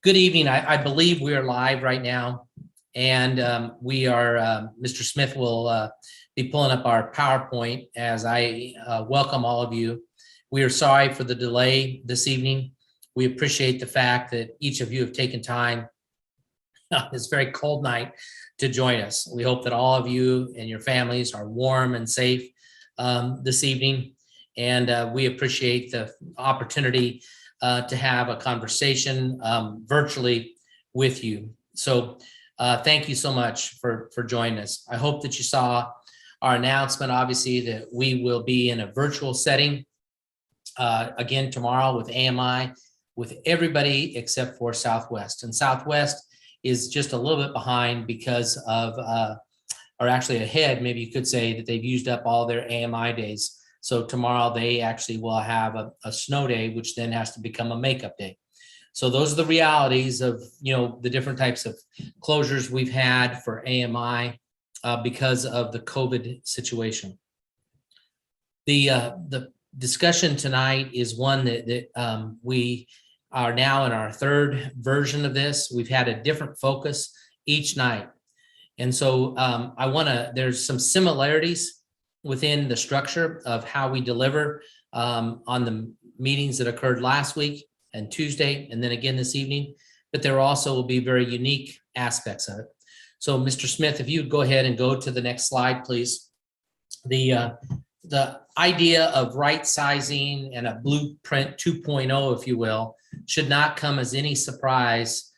Good evening. I believe we are live right now, and we are, Mr. Smith will be pulling up our PowerPoint as I welcome all of you. We are sorry for the delay this evening. We appreciate the fact that each of you have taken time on this very cold night to join us. We hope that all of you and your families are warm and safe this evening, and we appreciate the opportunity to have a conversation virtually with you. So thank you so much for joining us. I hope that you saw our announcement, obviously, that we will be in a virtual setting again tomorrow with AMI, with everybody except for Southwest. And Southwest is just a little bit behind because of, or actually ahead, maybe you could say that they've used up all their AMI days. So tomorrow they actually will have a snow day, which then has to become a makeup day. So those are the realities of, the different types of closures we've had for AMI because of the COVID situation. The discussion tonight is one that we are now in our third version of this. We've had a different focus each night. And so there's some similarities within the structure of how we deliver on the meetings that occurred last week and Tuesday, and then again this evening, but there also will be very unique aspects of it. So Mr. Smith, if you would go ahead and go to the next slide, please. The idea of right sizing and a blueprint 2.0, if you will, should not come as any surprise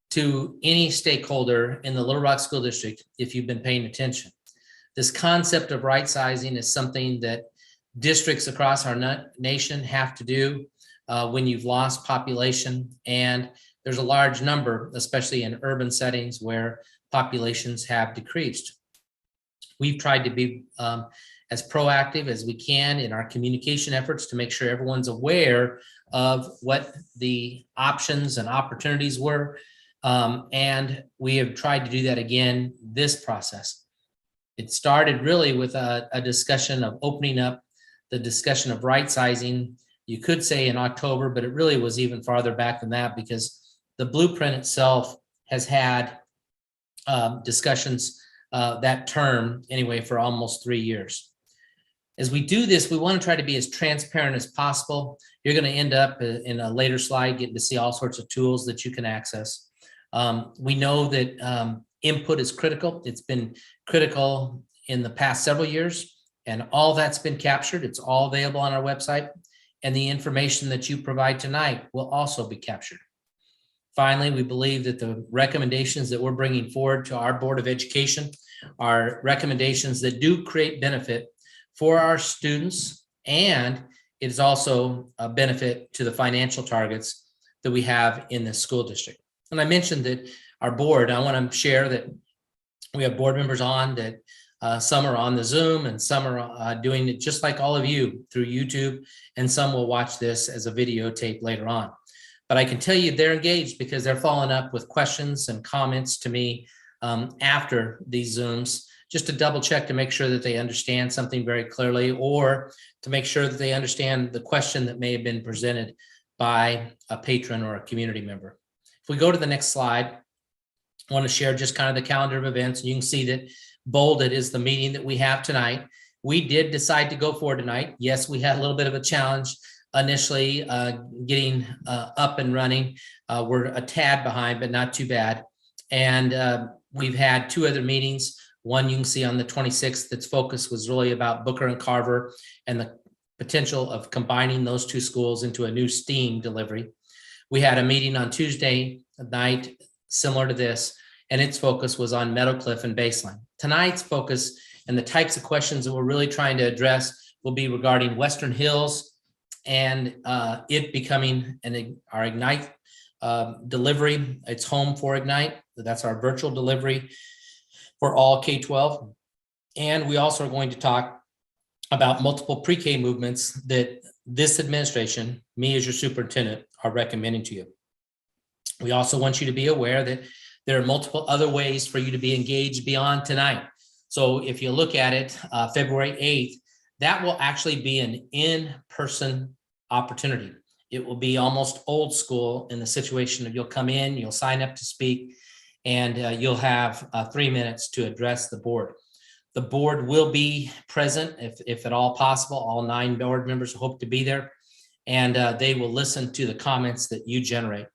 to any stakeholder in the Little Rock School District if you've been paying attention. This concept of right sizing is something that districts across our nation have to do when you've lost population. And there's a large number, especially in urban settings where populations have decreased. We've tried to be as proactive as we can in our communication efforts to make sure everyone's aware of what the options and opportunities were. And we have tried to do that again this process. It started really with a discussion of opening up the discussion of right sizing. You could say in October, but it really was even farther back than that because the blueprint itself has had discussions, that term anyway, for almost 3 years. As we do this, we want to try to be as transparent as possible. You're going to end up in a later slide getting to see all sorts of tools that you can access. We know that input is critical. It's been critical in the past several years, and all that's been captured. It's all available on our website, and the information that you provide tonight will also be captured. Finally, we believe that the recommendations that we're bringing forward to our Board of Education are recommendations that do create benefit for our students, and it is also a benefit to the financial targets that we have in this school district. And I mentioned that our board, I want to share that we have board members on that some are on the Zoom and some are doing it just like all of you through YouTube, and some will watch this as a videotape later on. But I can tell you they're engaged because they're following up with questions and comments to me after these Zooms, just to double check to make sure that they understand something very clearly, or to make sure that they understand the question that may have been presented by a patron or a community member. If we go to the next slide, I want to share just kind of the calendar of events. You can see that bolded is the meeting that we have tonight. We did decide to go for tonight. Yes, we had a little bit of a challenge initially getting up and running. We're a tad behind, but not too bad. And we've had two other meetings. One you can see on the 26th, its focus was really about Booker and Carver and the potential of combining those two schools into a new STEAM delivery. We had a meeting on Tuesday night similar to this, and its focus was on Meadowcliff and Baseline. Tonight's focus and the types of questions that we're really trying to address will be regarding Western Hills and it becoming our Ignite delivery. It's home for Ignite. That's our virtual delivery for all K-12. And we also are going to talk about multiple pre-K movements that this administration, me as your superintendent, are recommending to you. We also want you to be aware that there are multiple other ways for you to be engaged beyond tonight. So if you look at it, February 8th, that will actually be an in-person opportunity. It will be almost old school in the situation of you'll come in, you'll sign up to speak, and you'll have 3 minutes to address the board. The board will be present if at all possible. All 9 board members hope to be there, and they will listen to the comments that you generate.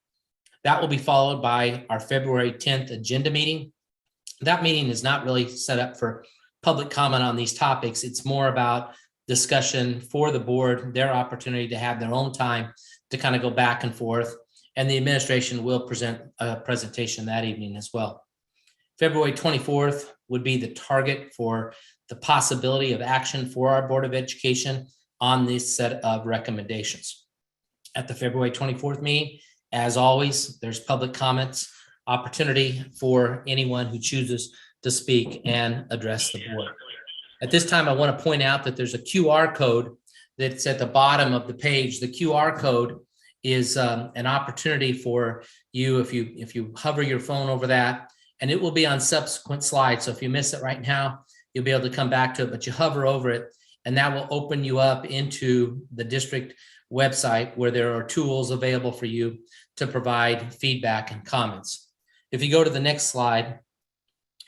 That will be followed by our February 10th agenda meeting. That meeting is not really set up for public comment on these topics. It's more about discussion for the board, their opportunity to have their own time to kind of go back and forth. And the administration will present a presentation that evening as well. February 24th would be the target for the possibility of action for our Board of Education on this set of recommendations. At the February 24th meeting, as always, there's public comments, opportunity for anyone who chooses to speak and address the board. At this time, I want to point out that there's a QR code that's at the bottom of the page. The QR code is an opportunity for you if you hover your phone over that, and it will be on subsequent slides. So if you miss it right now, you'll be able to come back to it, but you hover over it, and that will open you up into the district website where there are tools available for you to provide feedback and comments. If you go to the next slide,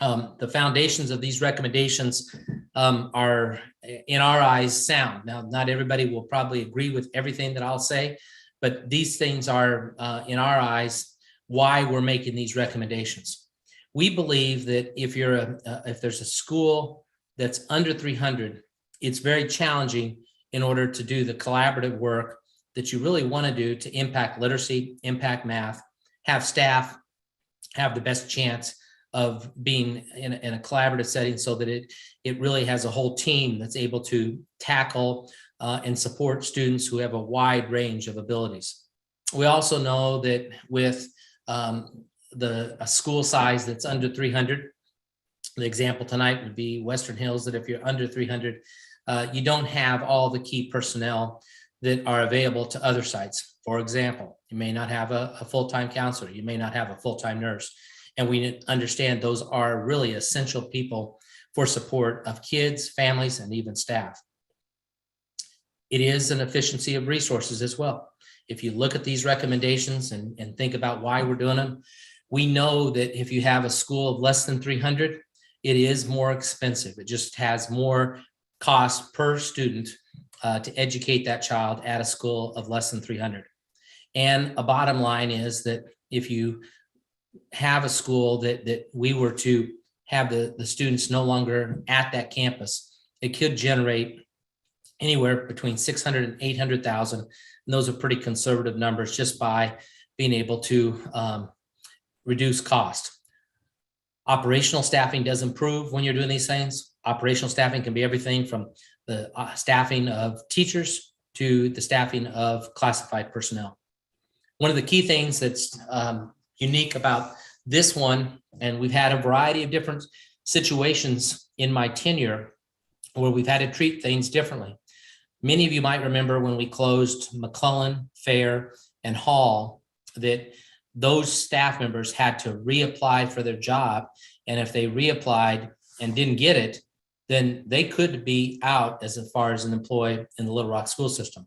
the foundations of these recommendations are, in our eyes, sound. Now, not everybody will probably agree with everything that I'll say, but these things are, in our eyes, why we're making these recommendations. We believe that if there's a school that's under 300, it's very challenging in order to do the collaborative work that you really want to do to impact literacy, impact math, have staff have the best chance of being in a collaborative setting so that it really has a whole team that's able to tackle and support students who have a wide range of abilities. We also know that with a school size that's under 300, the example tonight would be Western Hills, that if you're under 300, you don't have all the key personnel that are available to other sites. For example, you may not have a full-time counselor, you may not have a full-time nurse, and we understand those are really essential people for support of kids, families, and even staff. It is an efficiency of resources as well. If you look at these recommendations and think about why we're doing them, we know that if you have a school of less than 300, it is more expensive. It just has more cost per student to educate that child at a school of less than 300. And a bottom line is that if you have a school that we were to have the students no longer at that campus, it could generate anywhere between 600 and 800,000. And those are pretty conservative numbers just by being able to reduce cost. Operational staffing does improve when you're doing these things. Operational staffing can be everything from the staffing of teachers to the staffing of classified personnel. One of the key things that's unique about this one, and we've had a variety of different situations in my tenure where we've had to treat things differently. Many of you might remember when we closed McClellan, Fair, and Hall, that those staff members had to reapply for their job. And if they reapplied and didn't get it, then they could be out as far as an employee in the Little Rock school system.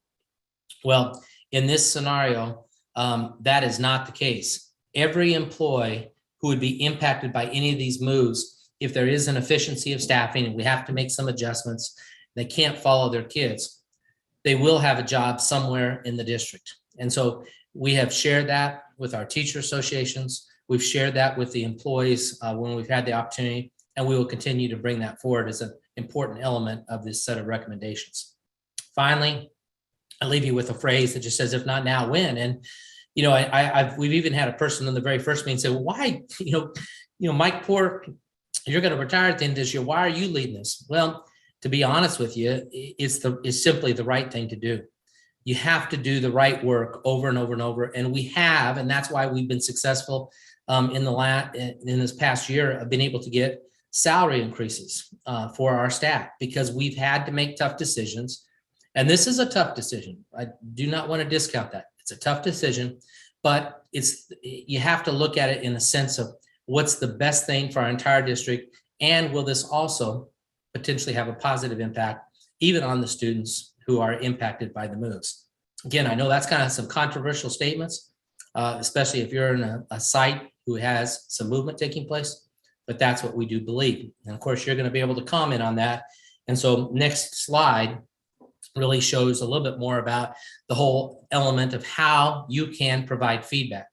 Well, in this scenario, that is not the case. Every employee who would be impacted by any of these moves, if there is an efficiency of staffing and we have to make some adjustments, they can't follow their kids, they will have a job somewhere in the district. And so we have shared that with our teacher associations. We've shared that with the employees when we've had the opportunity, and we will continue to bring that forward as an important element of this set of recommendations. Finally, I leave you with a phrase that just says, if not now, when? And you know, we've even had a person in the very first meeting say, well, why, you know, Mike Poor, you're going to retire at the end of this year. Why are you leading this? Well, to be honest with you, it's simply the right thing to do. You have to do the right work over and over and over. And we have, and that's why we've been successful in this past year of being able to get salary increases for our staff, because we've had to make tough decisions. And this is a tough decision. I do not want to discount that. It's a tough decision, but you have to look at it in the sense of what's the best thing for our entire district, and will this also potentially have a positive impact even on the students who are impacted by the moves. Again, I know that's kind of some controversial statements, especially if you're in a site who has some movement taking place, but that's what we do believe. And of course, you're going to be able to comment on that. And so next slide really shows a little bit more about the whole element of how you can provide feedback.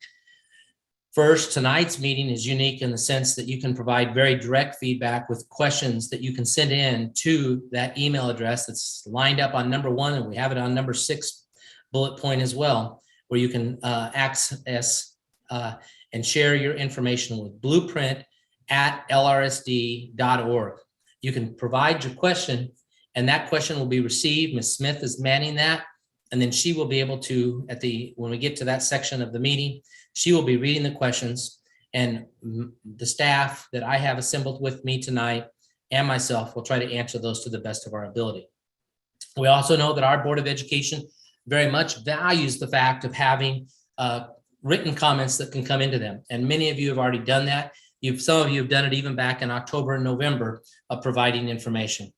First, tonight's meeting is unique in the sense that you can provide very direct feedback with questions that you can send in to that email address that's lined up on number 1, and we have it on number 6 bullet point as well, where you can access and share your information with blueprint@lrsd.org. You can provide your question, and that question will be received. Ms. Smith is manning that, and then she will be able to, when we get to that section of the meeting, she will be reading the questions, and the staff that I have assembled with me tonight and myself will try to answer those to the best of our ability. We also know that our Board of Education very much values the fact of having written comments that can come into them. And many of you have already done that. Some of you have done it even back in October and November of providing information.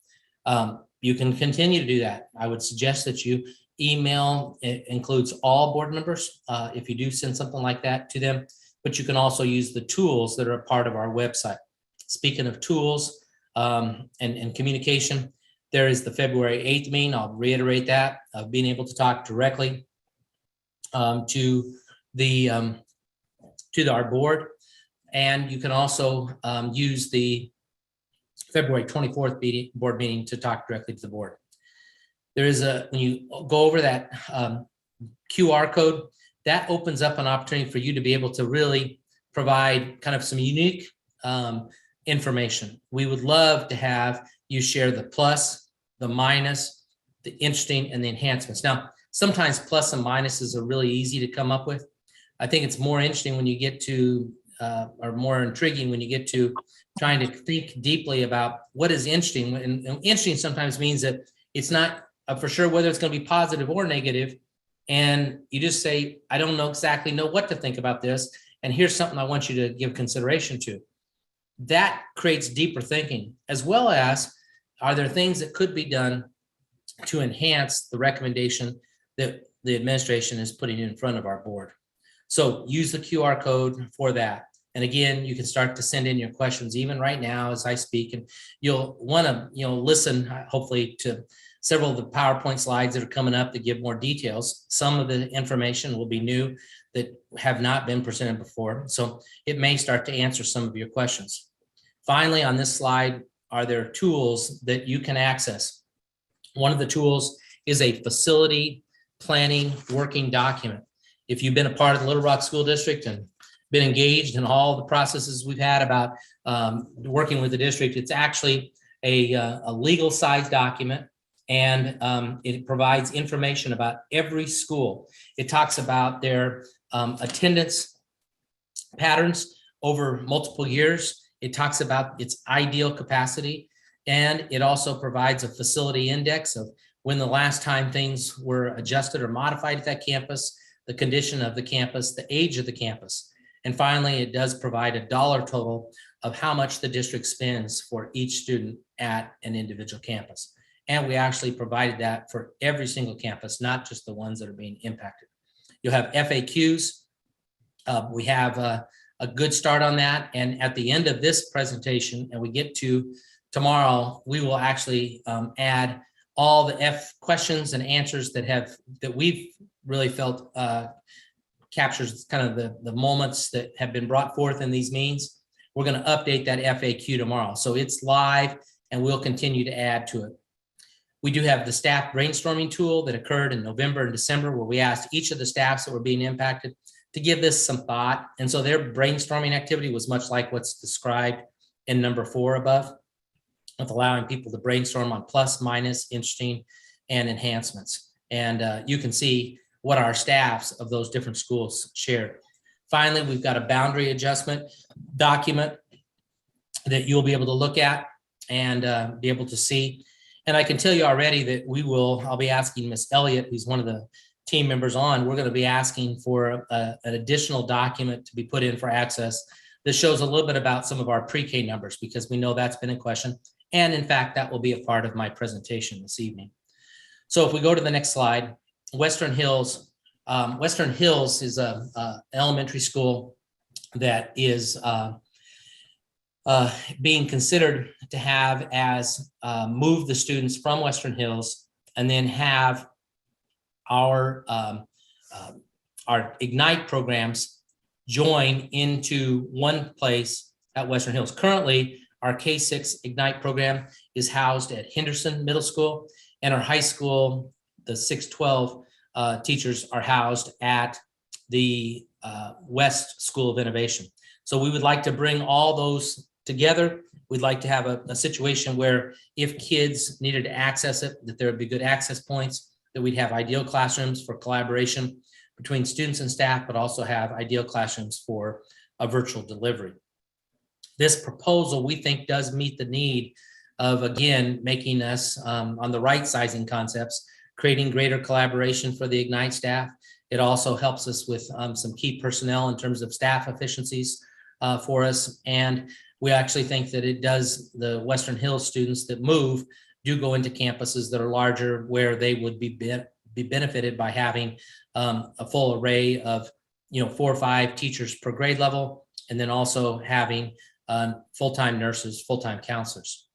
You can continue to do that. I would suggest that you email, it includes all board members if you do send something like that to them, but you can also use the tools that are a part of our website. Speaking of tools and communication, there is the February 8th meeting. I'll reiterate that, of being able to talk directly to our board. And you can also use the February 24th board meeting to talk directly to the board. There is when you go over that QR code, that opens up an opportunity for you to be able to really provide kind of some unique information. We would love to have you share the plus, the minus, the interesting, and the enhancements. Now, sometimes plus and minuses are really easy to come up with. I think it's more interesting when you get to, or more intriguing when you get to trying to think deeply about what is interesting. And interesting sometimes means that it's not for sure whether it's going to be positive or negative. And you just say, I don't exactly know what to think about this. And here's something I want you to give consideration to. That creates deeper thinking, as well as, are there things that could be done to enhance the recommendation that the administration is putting in front of our board? So use the QR code for that. And again, you can start to send in your questions even right now as I speak, and you'll want to, listen hopefully to several of the PowerPoint slides that are coming up that give more details. Some of the information will be new that have not been presented before. So it may start to answer some of your questions. Finally, on this slide, are there tools that you can access? One of the tools is a facility planning working document. If you've been a part of the Little Rock School District and been engaged in all the processes we've had about working with the district, it's actually a legal size document, and it provides information about every school. It talks about their attendance patterns over multiple years. It talks about its ideal capacity, and it also provides a facility index of when the last time things were adjusted or modified at that campus, the condition of the campus, the age of the campus. And finally, it does provide a dollar total of how much the district spends for each student at an individual campus. And we actually provided that for every single campus, not just the ones that are being impacted. You'll have FAQs. We have a good start on that. And at the end of this presentation, and we get to tomorrow, we will actually add all the questions and answers that we've really felt captures kind of the moments that have been brought forth in these meetings. We're going to update that FAQ tomorrow. So it's live, and we'll continue to add to it. We do have the staff brainstorming tool that occurred in November and December, where we asked each of the staffs that were being impacted to give this some thought. And so their brainstorming activity was much like what's described in number 4 above, of allowing people to brainstorm on plus, minus, interesting, and enhancements. And you can see what our staffs of those different schools shared. Finally, we've got a boundary adjustment document that you'll be able to look at and be able to see. And I can tell you already that I'll be asking Miss Elliott, who's one of the team members on, we're going to be asking for an additional document to be put in for access that shows a little bit about some of our pre-K numbers, because we know that's been in question. And in fact, that will be a part of my presentation this evening. So if we go to the next slide, Western Hills. Western Hills is a elementary school that is being considered to have as move the students from Western Hills and then have our Ignite programs join into one place at Western Hills. Currently, our K-6 Ignite program is housed at Henderson Middle School, and our high school, the 612 teachers are housed at the West School of Innovation. So we would like to bring all those together. We'd like to have a situation where if kids needed to access it, that there would be good access points, that we'd have ideal classrooms for collaboration between students and staff, but also have ideal classrooms for a virtual delivery. This proposal, we think, does meet the need of, again, making us on the right sizing concepts, creating greater collaboration for the Ignite staff. It also helps us with some key personnel in terms of staff efficiencies for us. And we actually think that it does, the Western Hills students that move do go into campuses that are larger, where they would be benefited by having a full array of 4 or 5 teachers per grade level, and then also having full-time nurses, full-time counselors.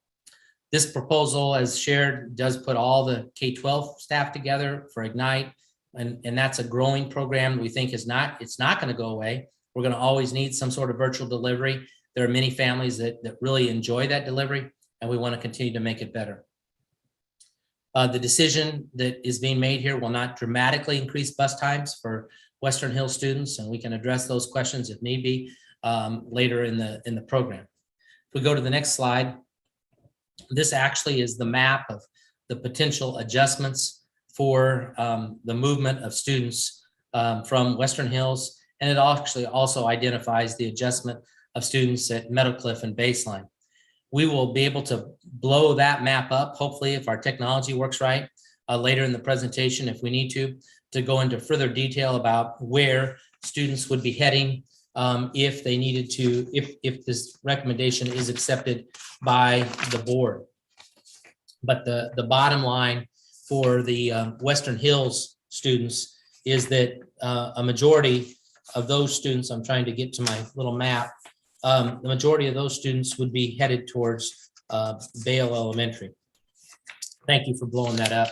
This proposal, as shared, does put all the K-12 staff together for Ignite, and that's a growing program. We think it's not going to go away. We're going to always need some sort of virtual delivery. There are many families that really enjoy that delivery, and we want to continue to make it better. The decision that is being made here will not dramatically increase bus times for Western Hills students, and we can address those questions if need be later in the program. If we go to the next slide, this actually is the map of the potential adjustments for the movement of students from Western Hills, and it actually also identifies the adjustment of students at Meadowcliff and Baseline. We will be able to blow that map up, hopefully, if our technology works right, later in the presentation, if we need to go into further detail about where students would be heading if they needed to, if this recommendation is accepted by the board. But the bottom line for the Western Hills students is that a majority of those students, I'm trying to get to my little map, the majority of those students would be headed towards Vale Elementary. Thank you for blowing that up.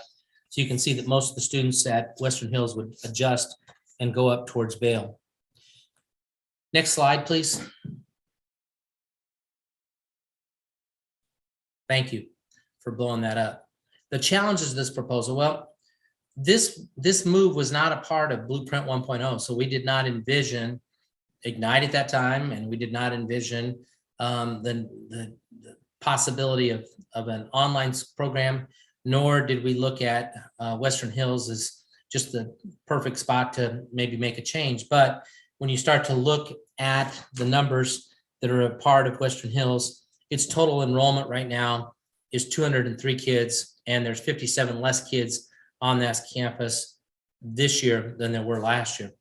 So you can see that most of the students at Western Hills would adjust and go up towards Vale. Next slide, please. Thank you for blowing that up. The challenges of this proposal, well, this move was not a part of Blueprint 1.0, so we did not envision Ignite at that time, and we did not envision the possibility of an online program, nor did we look at Western Hills as just the perfect spot to maybe make a change. But when you start to look at the numbers that are a part of Western Hills, its total enrollment right now is 203 kids, and there's 57 less kids on that campus this year than there were last year.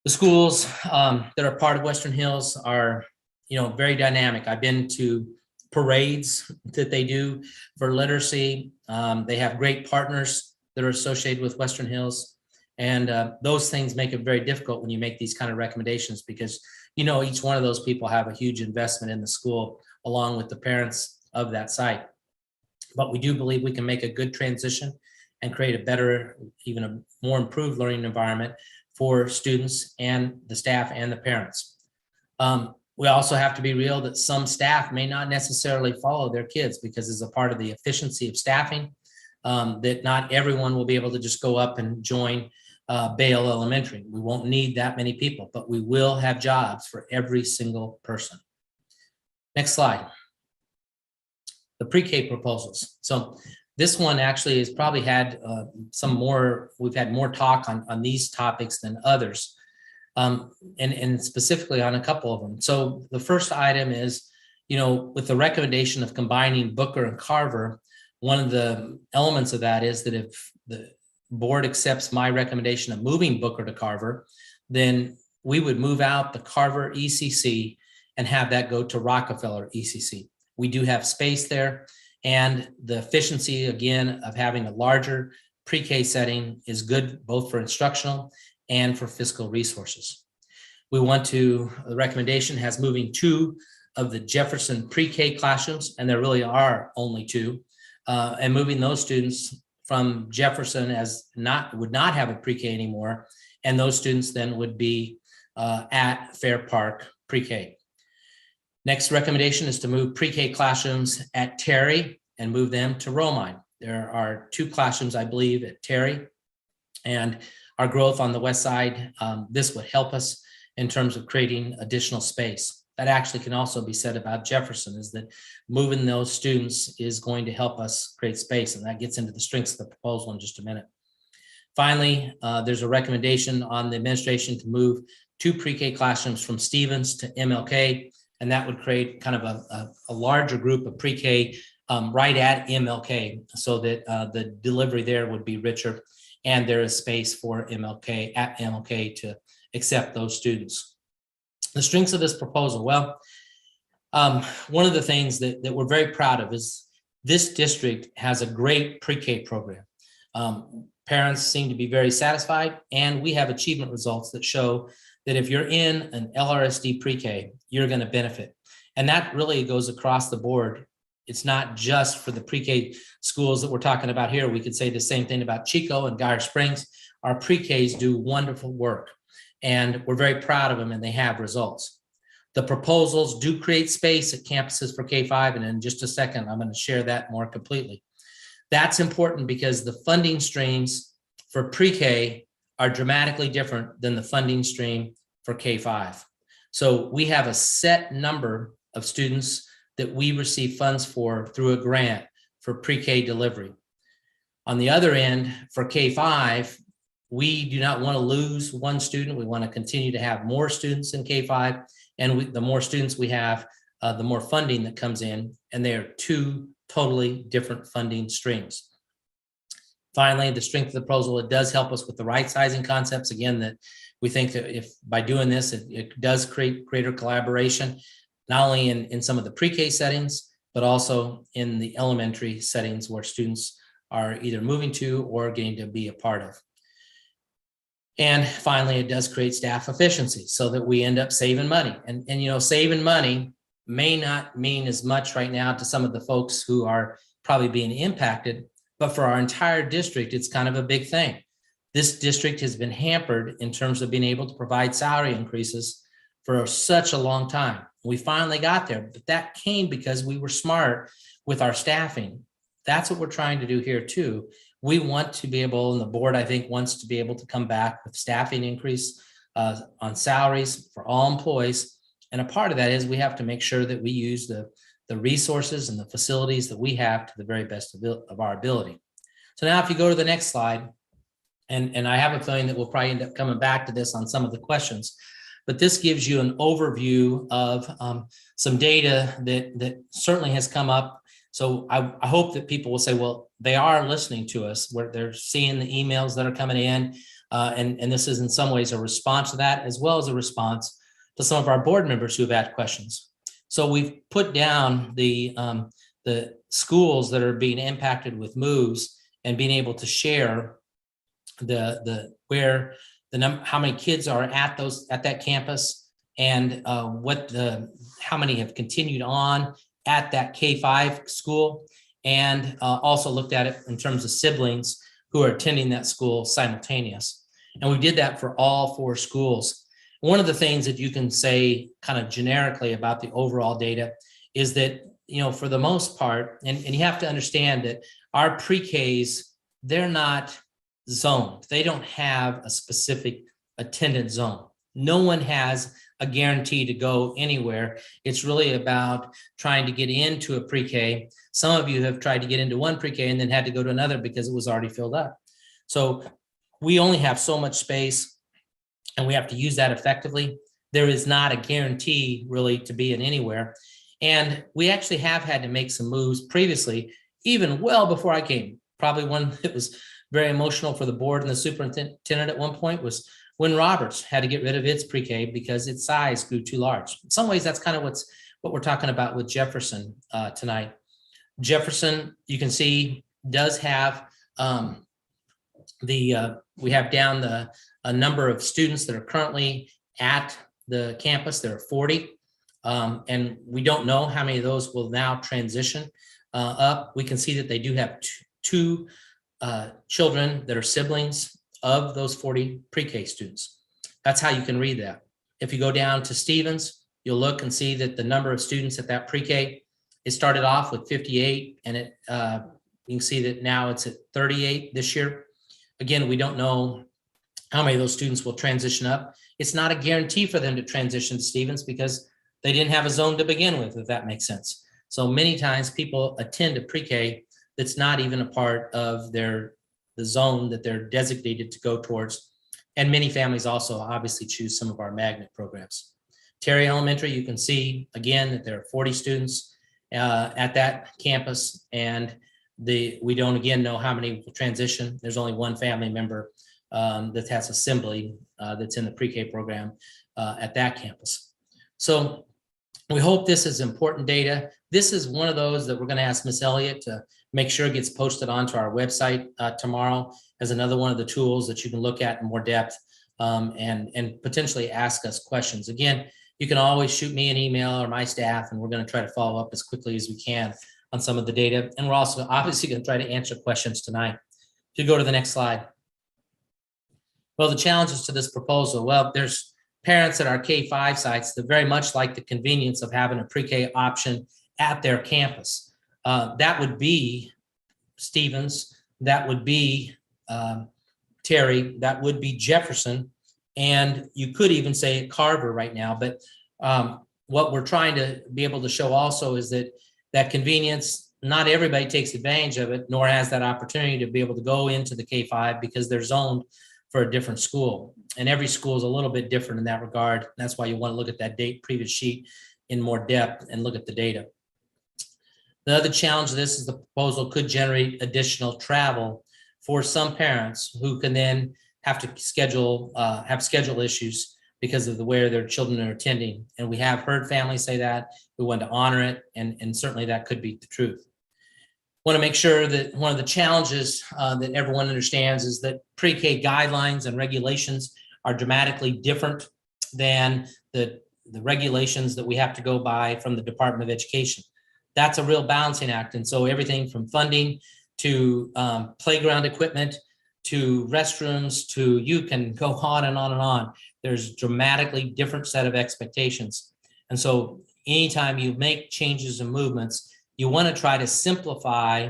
The schools that are part of Western Hills are, very dynamic. I've been to parades that they do for literacy. They have great partners that are associated with Western Hills. And those things make it very difficult when you make these kind of recommendations, because, each one of those people have a huge investment in the school along with the parents of that site. But we do believe we can make a good transition and create a better, even a more improved learning environment for students and the staff and the parents. We also have to be real that some staff may not necessarily follow their kids, because as a part of the efficiency of staffing, that not everyone will be able to just go up and join Vale Elementary. We won't need that many people, but we will have jobs for every single person. Next slide. The pre-K proposals. So this one actually has probably had we've had more talk on these topics than others, and specifically on a couple of them. So the first item is, with the recommendation of combining Booker and Carver, one of the elements of that is that if the board accepts my recommendation of moving Booker to Carver, then we would move out the Carver ECC and have that go to Rockefeller ECC. We do have space there, and the efficiency, again, of having a larger pre-K setting is good both for instructional and for fiscal resources. The recommendation has moving 2 of the Jefferson pre-K classrooms, and there really are only 2, and moving those students from Jefferson would not have a pre-K anymore, and those students then would be at Fair Park pre-K. Next recommendation is to move pre-K classrooms at Terry and move them to Romine. There are 2 classrooms, I believe, at Terry, and our growth on the west side, this would help us in terms of creating additional space. That actually can also be said about Jefferson, is that moving those students is going to help us create space, and that gets into the strengths of the proposal in just a minute. Finally, there's a recommendation on the administration to move 2 pre-K classrooms from Stevens to MLK, and that would create kind of a larger group of pre-K right at MLK, so that the delivery there would be richer, and there is space for MLK to accept those students. The strengths of this proposal, well, one of the things that we're very proud of is this district has a great pre-K program. Parents seem to be very satisfied, and we have achievement results that show that if you're in an LRSD pre-K, you're going to benefit. And that really goes across the board. It's not just for the pre-K schools that we're talking about here. We could say the same thing about Chico and Geyer Springs. Our pre-Ks do wonderful work, and we're very proud of them, and they have results. The proposals do create space at campuses for K-5, and in just a second, I'm going to share that more completely. That's important because the funding streams for pre-K are dramatically different than the funding stream for K-5. So we have a set number of students that we receive funds for through a grant for pre-K delivery. On the other end, for K-5, we do not want to lose one student. We want to continue to have more students in K-5, and the more students we have, the more funding that comes in, and they are 2 totally different funding streams. Finally, the strength of the proposal, it does help us with the right-sizing concepts. Again, that we think that if by doing this, it does create greater collaboration, not only in some of the pre-K settings, but also in the elementary settings where students are either moving to or getting to be a part of. And finally, it does create staff efficiency so that we end up saving money. And you know, saving money may not mean as much right now to some of the folks who are probably being impacted, but for our entire district, it's kind of a big thing. This district has been hampered in terms of being able to provide salary increases for such a long time. We finally got there, but that came because we were smart with our staffing. That's what we're trying to do here too. We want to be able, and the board, I think, wants to be able to come back with staffing increase on salaries for all employees. And a part of that is we have to make sure that we use the resources and the facilities that we have to the very best of our ability. So now if you go to the next slide, and I have a feeling that we'll probably end up coming back to this on some of the questions, but this gives you an overview of some data that certainly has come up. So I hope that people will say, well, they are listening to us, where they're seeing the emails that are coming in. And this is in some ways a response to that, as well as a response to some of our board members who've had questions. So we've put down the schools that are being impacted with moves and being able to share how many kids are at that campus, and how many have continued on at that K-5 school, and also looked at it in terms of siblings who are attending that school simultaneous. And we did that for all 4 schools. One of the things that you can say kind of generically about the overall data is that, you know, for the most part, and you have to understand that our pre-Ks, they're not zoned. They don't have a specific attendance zone. No one has a guarantee to go anywhere. It's really about trying to get into a pre-K. Some of you have tried to get into one pre-K and then had to go to another because it was already filled up. So we only have so much space, and we have to use that effectively. There is not a guarantee really to be in anywhere. And we actually have had to make some moves previously, even well before I came. Probably one that was very emotional for the board and the superintendent at one point was when Roberts had to get rid of its pre-K because its size grew too large. In some ways, that's kind of what we're talking about with Jefferson tonight. Jefferson, you can see, does have we have down a number of students that are currently at the campus. There are 40, and we don't know how many of those will now transition up. We can see that they do have two children that are siblings of those 40 pre-K students. That's how you can read that. If you go down to Stevens, you'll look and see that the number of students at that pre-K, it started off with 58, and you can see that now it's at 38 this year. Again, we don't know how many of those students will transition up. It's not a guarantee for them to transition to Stevens because they didn't have a zone to begin with, if that makes sense. So many times people attend a pre-K that's not even a part of the zone that they're designated to go towards. And many families also obviously choose some of our magnet programs. Terry Elementary, you can see again that there are 40 students at that campus, and we don't again know how many will transition. There's only one family member that has assembly that's in the pre-K program at that campus. So we hope this is important data. This is one of those that we're going to ask Miss Elliott to make sure it gets posted onto our website tomorrow as another one of the tools that you can look at in more depth and potentially ask us questions. Again, you can always shoot me an email or my staff, and we're going to try to follow up as quickly as we can on some of the data. And we're also obviously going to try to answer questions tonight. If you go to the next slide. Well, the challenges to this proposal, well, there's parents at our K-5 sites that very much like the convenience of having a pre-K option at their campus. That would be Stevens, that would be Terry, that would be Jefferson, and you could even say Carver right now. But what we're trying to be able to show also is that convenience, not everybody takes advantage of it, nor has that opportunity to be able to go into the K-5 because they're zoned for a different school. And every school is a little bit different in that regard. That's why you want to look at that previous sheet in more depth and look at the data. The other challenge of this is the proposal could generate additional travel for some parents who can then have to have schedule issues because of where their children are attending. And we have heard families say that. We want to honor it, and certainly that could be the truth. Want to make sure that one of the challenges that everyone understands is that pre-K guidelines and regulations are dramatically different than the regulations that we have to go by from the Department of Education. That's a real balancing act. And so everything from funding to playground equipment to restrooms to you can go on and on and on. There's dramatically different set of expectations. And so anytime you make changes and movements, you want to try to simplify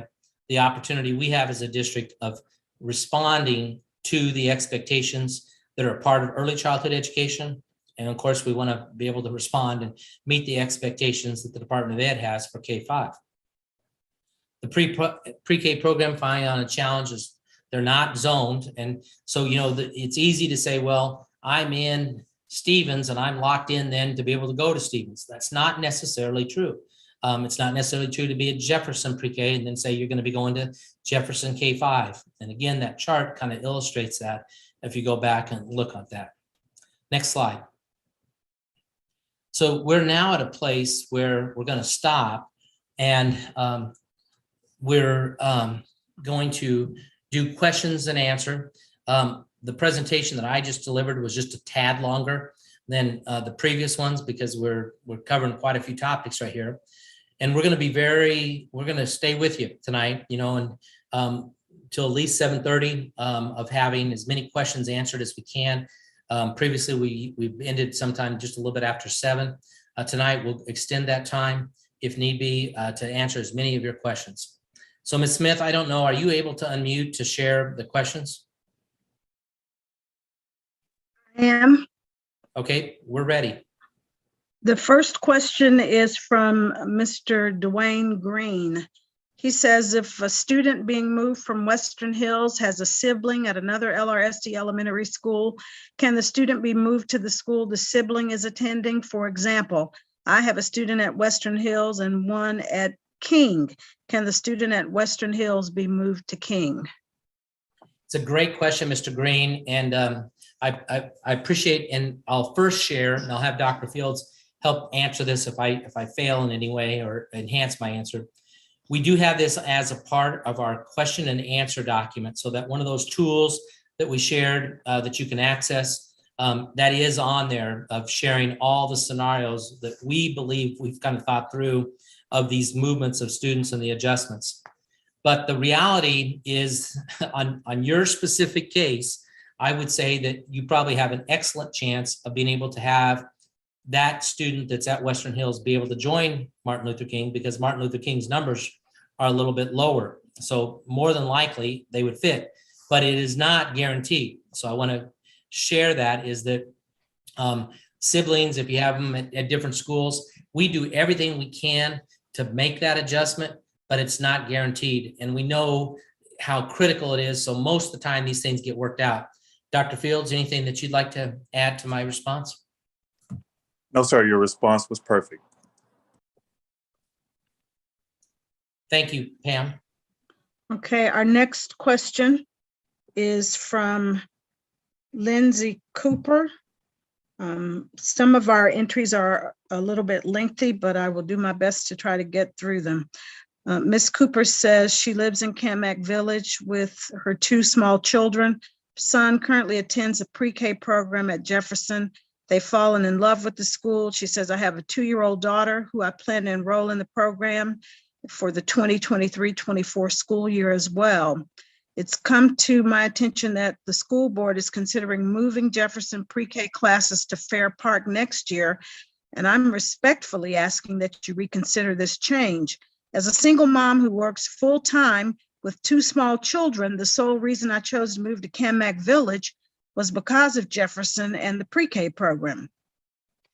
the opportunity we have as a district of responding to the expectations that are part of early childhood education. And of course, we want to be able to respond and meet the expectations that the Department of Ed has for K-5. The pre-K program finding on a challenge is they're not zoned. And so, it's easy to say, well, I'm in Stevens and I'm locked in then to be able to go to Stevens. That's not necessarily true. It's not necessarily true to be at Jefferson pre-K and then say you're going to be going to Jefferson K-5. And again, that chart kind of illustrates that if you go back and look at that. Next slide. So we're now at a place where we're going to stop, and we're going to do questions and answer. The presentation that I just delivered was just a tad longer than the previous ones because we're covering quite a few topics right here. And we're going to stay with you tonight, and till at least 7:30 of having as many questions answered as we can. Previously, we ended sometime just a little bit after 7. Tonight, we'll extend that time if need be to answer as many of your questions. So Ms. Smith, I don't know, are you able to unmute to share the questions? I am. Okay, we're ready. The first question is from Mr. Dwayne Green. He says, if a student being moved from Western Hills has a sibling at another LRSD elementary school, can the student be moved to the school the sibling is attending? For example, I have a student at Western Hills and one at King. Can the student at Western Hills be moved to King? It's a great question, Mr. Green, and I appreciate, and I'll first share, and I'll have Dr. Fields help answer this if I fail in any way or enhance my answer. We do have this as a part of our question and answer document, so that one of those tools that we shared that you can access, that is on there, of sharing all the scenarios that we believe we've kind of thought through of these movements of students and the adjustments. But the reality is on your specific case, I would say that you probably have an excellent chance of being able to have that student that's at Western Hills be able to join Martin Luther King, because Martin Luther King's numbers are a little bit lower. So more than likely they would fit, but it is not guaranteed. So I want to share that, is that siblings, if you have them at different schools, we do everything we can to make that adjustment, but it's not guaranteed. And we know how critical it is. So most of the time these things get worked out. Dr. Fields, anything that you'd like to add to my response? No, sir, your response was perfect. Thank you, Pam. Okay, our next question is from Lindsay Cooper. Some of our entries are a little bit lengthy, but I will do my best to try to get through them. Ms. Cooper says she lives in Camac Village with her 2 small children. Son currently attends a pre-K program at Jefferson. They've fallen in love with the school. She says, I have a 2-year-old daughter who I plan to enroll in the program for the 2023-24 school year as well. It's come to my attention that the school board is considering moving Jefferson pre-K classes to Fair Park next year, and I'm respectfully asking that you reconsider this change. As a single mom who works full-time with 2 small children, the sole reason I chose to move to Camac Village was because of Jefferson and the pre-K program.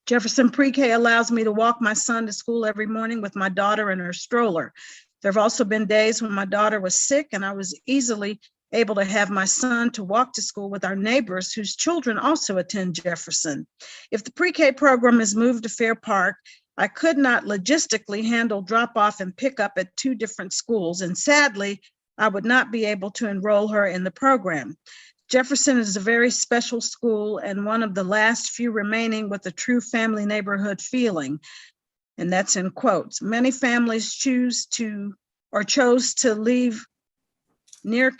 Jefferson pre-K allows me to walk my son to school every morning with my daughter in her stroller. There have also been days when my daughter was sick and I was easily able to have my son to walk to school with our neighbors whose children also attend Jefferson. If the pre-K program is moved to Fair Park, I could not logistically handle drop-off and pick-up at 2 different schools, and sadly, I would not be able to enroll her in the program. Jefferson is a very special school and one of the last few remaining with a true family neighborhood feeling. And that's in quotes. Many families chose to leave near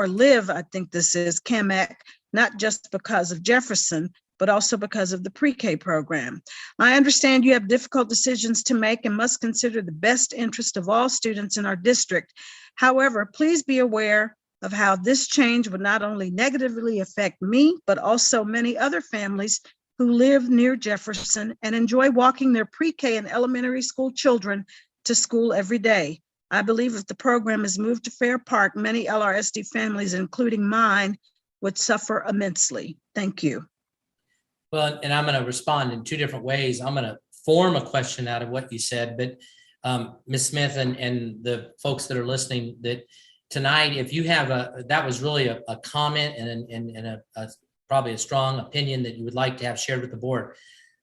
live, I think this is Camac, not just because of Jefferson, but also because of the pre-K program. I understand you have difficult decisions to make and must consider the best interest of all students in our district. However, please be aware of how this change would not only negatively affect me, but also many other families who live near Jefferson and enjoy walking their pre-K and elementary school children to school every day. I believe if the program is moved to Fair Park, many LRSD families, including mine, would suffer immensely. Thank you. Well, and I'm going to respond in 2 different ways. I'm going to form a question out of what you said, but Ms. Smith and the folks that are listening, that tonight, if you have that was really a comment and probably a strong opinion that you would like to have shared with the board.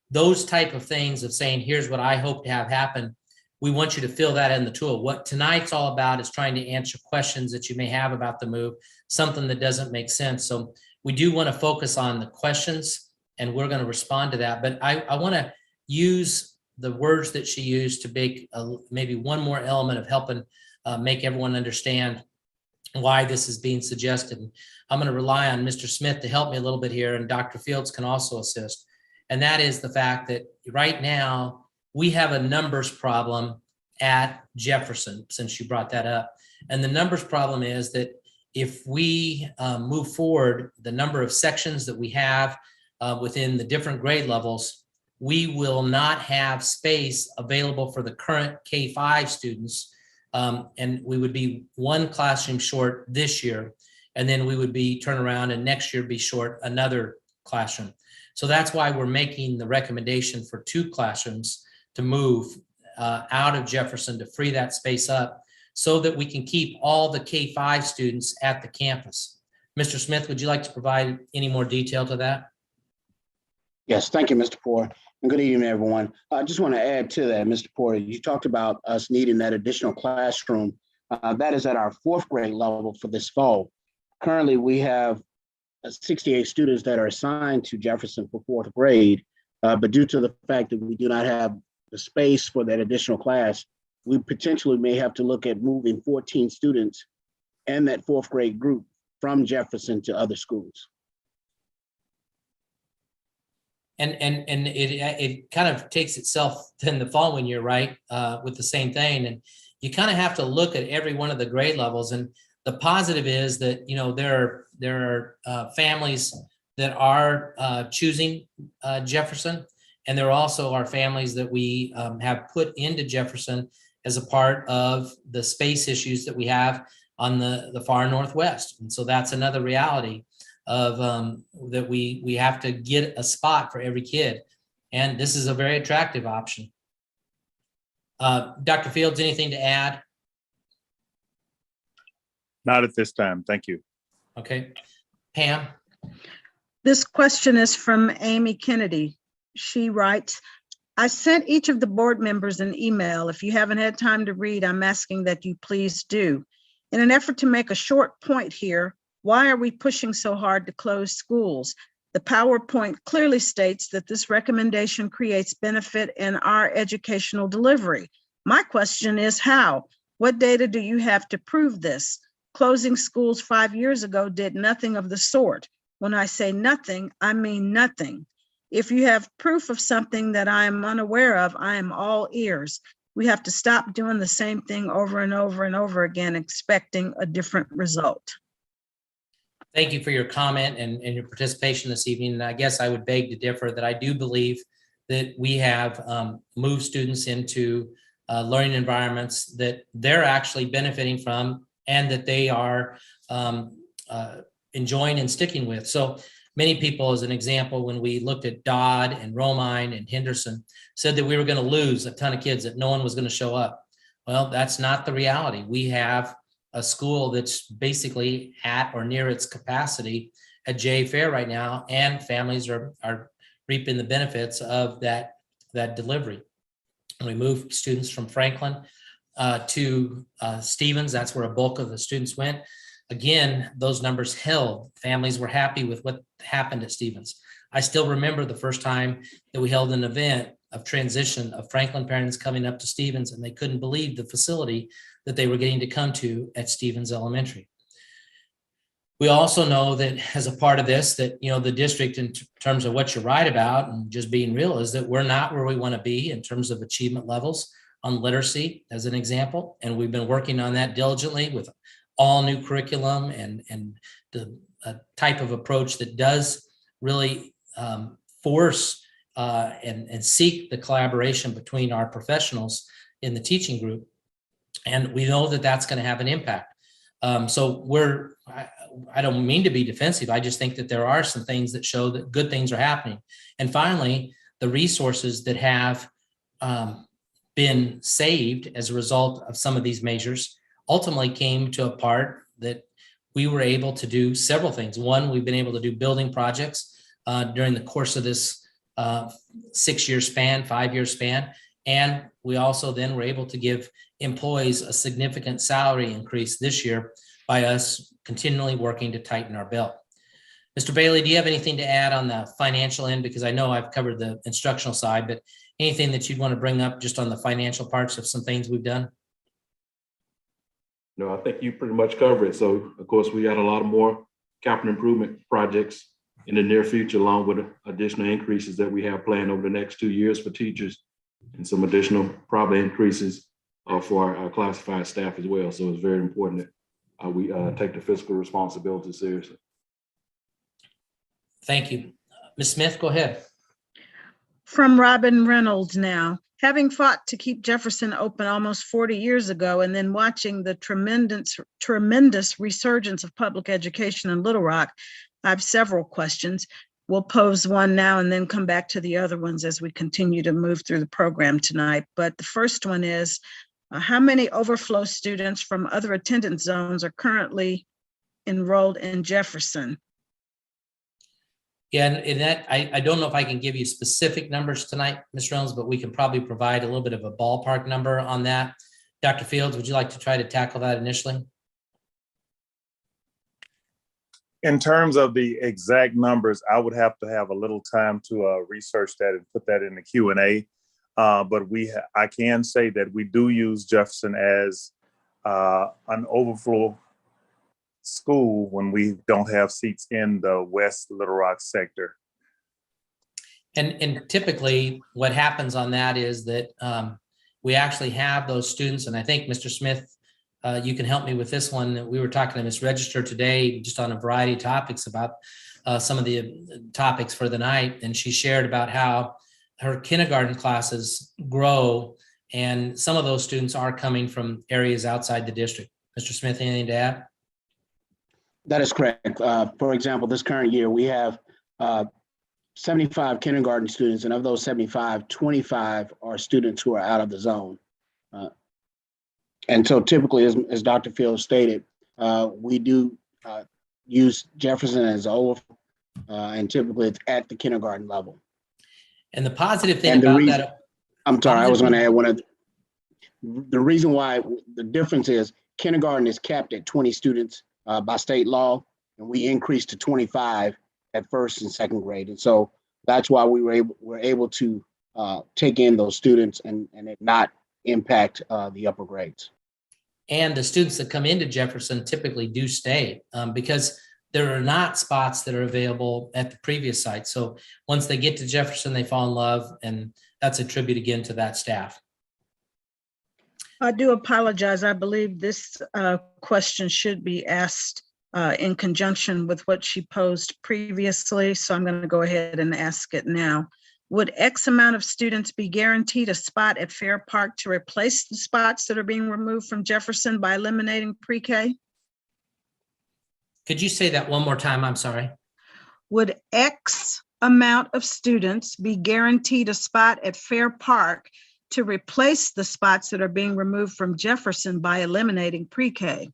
Those type of things of saying, here's what I hope to have happen, we want you to fill that in the tool. What tonight's all about is trying to answer questions that you may have about the move, something that doesn't make sense. So we do want to focus on the questions, and we're going to respond to that. But I want to use the words that she used to make maybe one more element of helping make everyone understand why this is being suggested. I'm going to rely on Mr. Smith to help me a little bit here, and Dr. Fields can also assist. And that is the fact that right now we have a numbers problem at Jefferson, since you brought that up. And the numbers problem is that if we move forward, the number of sections that we have within the different grade levels, we will not have space available for the current K-5 students. And we would be 1 classroom short this year, and then we would be turn around and next year be short another classroom. So that's why we're making the recommendation for 2 classrooms to move out of Jefferson to free that space up so that we can keep all the K-5 students at the campus. Mr. Smith, would you like to provide any more detail to that? Yes, thank you, Mr. Porter. And good evening, everyone. I just want to add to that, Mr. Porter, you talked about us needing that additional classroom. That is at our 4th grade level for this fall. Currently, we have 68 students that are assigned to Jefferson for 4th grade, but due to the fact that we do not have the space for that additional class, we potentially may have to look at moving 14 students and that fourth grade group from Jefferson to other schools. And it kind of takes itself then the following year, right? With the same thing. And you kind of have to look at every one of the grade levels. And the positive is that, you know, there are families that are choosing Jefferson. And there also are families that we have put into Jefferson as a part of the space issues that we have on the far Northwest. And so that's another reality of that we have to get a spot for every kid. And this is a very attractive option. Dr. Fields, anything to add? Not at this time. Thank you. Okay. Pam? This question is from Amy Kennedy. She writes, I sent each of the board members an email. If you haven't had time to read, I'm asking that you please do. In an effort to make a short point here, why are we pushing so hard to close schools? The PowerPoint clearly states that this recommendation creates benefit in our educational delivery. My question is how? What data do you have to prove this? Closing schools 5 years ago did nothing of the sort. When I say nothing, I mean nothing. If you have proof of something that I am unaware of, I am all ears. We have to stop doing the same thing over and over and over again, expecting a different result. Thank you for your comment and your participation this evening. And I guess I would beg to differ that I do believe that we have moved students into learning environments that they're actually benefiting from and that they are enjoying and sticking with. So many people, as an example, when we looked at Dodd and Romine and Henderson, said that we were going to lose a ton of kids, that no one was going to show up. Well, that's not the reality. We have a school that's basically at or near its capacity at J Fair right now, and families are reaping the benefits of that delivery. We moved students from Franklin to Stevens. That's where a bulk of the students went. Again, those numbers held. Families were happy with what happened at Stevens. I still remember the first time that we held an event of transition of Franklin parents coming up to Stevens, and they couldn't believe the facility that they were getting to come to at Stevens Elementary. We also know that as a part of this, that, you know, the district, in terms of what you're right about and just being real, is that we're not where we want to be in terms of achievement levels on literacy, as an example. And we've been working on that diligently with all new curriculum and the type of approach that does really force and seek the collaboration between our professionals in the teaching group. And we know that that's going to have an impact. So I don't mean to be defensive. I just think that there are some things that show that good things are happening. And finally, the resources that have been saved as a result of some of these measures ultimately came to a part that we were able to do several things. One, we've been able to do building projects during the course of this 6-year span, 5-year span. And we also then were able to give employees a significant salary increase this year by us continually working to tighten our belt. Mr. Bailey, do you have anything to add on the financial end? Because I know I've covered the instructional side, but anything that you'd want to bring up just on the financial parts of some things we've done? No, I think you pretty much covered it. So, of course, we got a lot of more capital improvement projects in the near future, along with additional increases that we have planned over the next 2 years for teachers, and some additional probably increases for our classified staff as well. So it's very important that we take the fiscal responsibility seriously. Thank you. Ms. Smith, go ahead. From Robin Reynolds now. Having fought to keep Jefferson open almost 40 years ago, and then watching the tremendous resurgence of public education in Little Rock, I have several questions. We'll pose one now and then come back to the other ones as we continue to move through the program tonight. But the first one is, how many overflow students from other attendance zones are currently enrolled in Jefferson? Yeah, and that I don't know if I can give you specific numbers tonight, Ms. Reynolds, but we can probably provide a little bit of a ballpark number on that. Dr. Fields, would you like to try to tackle that initially? In terms of the exact numbers, I would have to have a little time to research that and put that in the Q&A. But I can say that we do use Jefferson as an overflow school when we don't have seats in the West Little Rock sector. And typically what happens on that is that we actually have those students, and I think Mr. Smith, you can help me with this one. We were talking to Ms. Register today just on a variety of topics about some of the topics for the night, and she shared about how her kindergarten classes grow, and some of those students are coming from areas outside the district. Mr. Smith, anything to add? That is correct. For example, this current year, we have 75 kindergarten students, and of those 75, 25 are students who are out of the zone. And so typically, as Dr. Fields stated, we do use Jefferson as over, and typically it's at the kindergarten level. And the positive thing And about that, I'm sorry, I was going to add one of the reason why the difference is kindergarten is capped at 20 students by state law, and we increased to 25 at first and second grade. And so that's why we were able to take in those students and it not impact the upper grades. and the students that come into Jefferson typically do stay because there are not spots that are available at the previous site. So once they get to Jefferson, they fall in love, and that's a tribute again to that staff. I do apologize. I believe this question should be asked in conjunction with what she posed previously. So I'm going to go ahead and ask it now. Would X amount of students be guaranteed a spot at Fair Park to replace the spots that are being removed from Jefferson by eliminating pre-K? Could you say that one more time? I'm sorry. Would X amount of students be guaranteed a spot at Fair Park to replace the spots that are being removed from Jefferson by eliminating pre-K?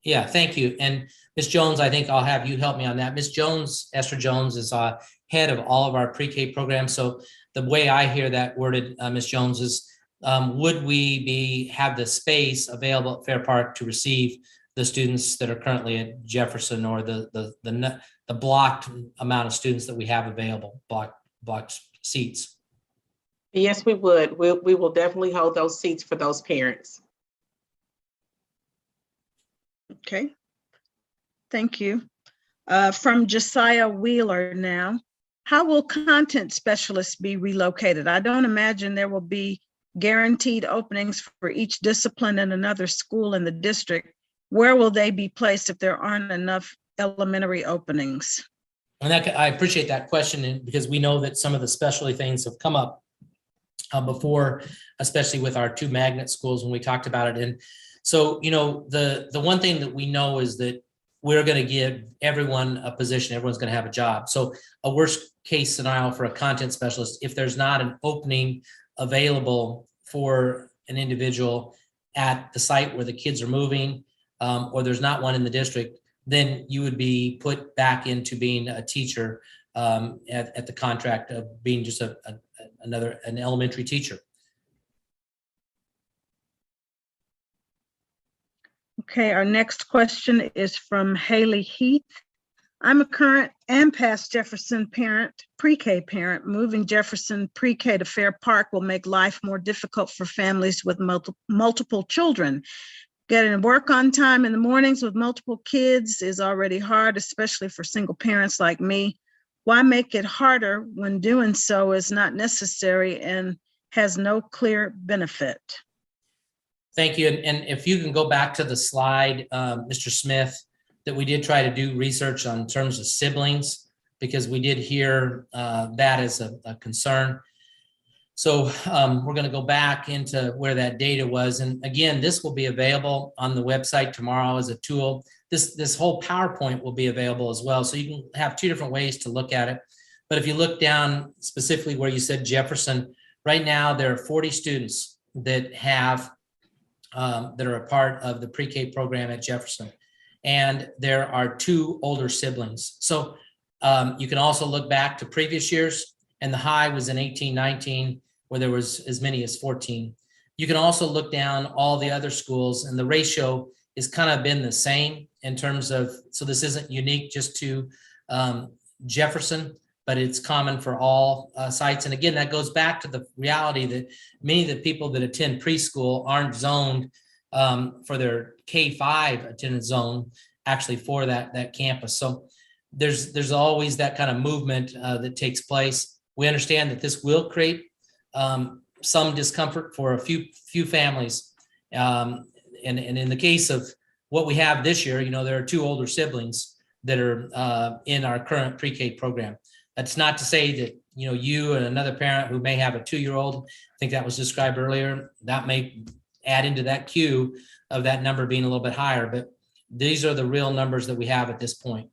Yeah, thank you. And Ms. Jones, I think I'll have you help me on that. Ms. Jones, Esther Jones, is head of all of our pre-K programs. So the way I hear that worded, Ms. Jones, is would we have the space available at Fair Park to receive the students that are currently at Jefferson, or the blocked amount of students that we have available, blocked seats? Yes, we would. We will definitely hold those seats for those parents. Okay, thank you. From Josiah Wheeler now. How will content specialists be relocated? I don't imagine there will be guaranteed openings for each discipline in another school in the district. Where will they be placed if there aren't enough elementary openings? And I appreciate that question, because we know that some of the specialty things have come up before, especially with our two magnet schools when we talked about it. And so, you know, the one thing that we know is that we're going to give everyone a position. Everyone's going to have a job. So a worst case scenario for a content specialist, if there's not an opening available for an individual at the site where the kids are moving, or there's not one in the district, then you would be put back into being a teacher at the contract of being just an elementary teacher. Okay, our next question is from Haley Heath. I'm a current and past Jefferson parent, pre-K parent. Moving Jefferson pre-K to Fair Park will make life more difficult for families with multiple children. Getting to work on time in the mornings with multiple kids is already hard, especially for single parents like me. Why make it harder when doing so is not necessary and has no clear benefit? Thank you. And if you can go back to the slide, Mr. Smith, that we did try to do research on terms of siblings, because we did hear that as a concern. So we're going to go back into where that data was. And again, this will be available on the website tomorrow as a tool. This whole PowerPoint will be available as well. So you can have two different ways to look at it. But if you look down specifically where you said Jefferson, right now there are 40 students that are a part of the pre-K program at Jefferson. And there are 2 older siblings. So you can also look back to previous years, and the high was in 18-19, where there was as many as 14. You can also look down all the other schools, and the ratio is kind of been the same in terms of, so this isn't unique just to Jefferson, but it's common for all sites. And again, that goes back to the reality that many of the people that attend preschool aren't zoned for their K-5 attendance zone actually for that campus. So there's always that kind of movement that takes place. We understand that this will create some discomfort for a few families. And in the case of what we have this year, there are 2 older siblings that are in our current pre-K program. That's not to say that, you and another parent who may have a 2-year-old, I think that was described earlier, that may add into that queue of that number being a little bit higher, but these are the real numbers that we have at this point.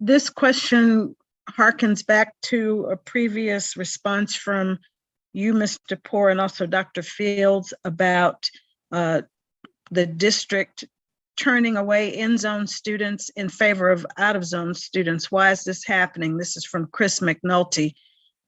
This question harkens back to a previous response from you, Mr. Poor, and also Dr. Fields about the district turning away in-zone students in favor of out-of-zone students. Why is this happening? This is from Chris McNulty.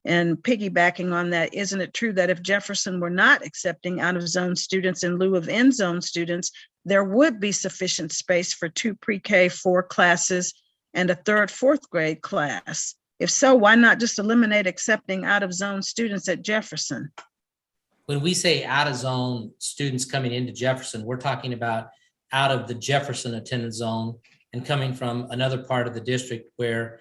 And piggybacking on that, isn't it true that if Jefferson were not accepting out-of-zone students in lieu of in-zone students, there would be sufficient space for 2 pre-K 4 classes and a 3rd, 4th grade class? If so, why not just eliminate accepting out-of-zone students at Jefferson? When we say out-of-zone students coming into Jefferson, we're talking about out of the Jefferson attendance zone and coming from another part of the district where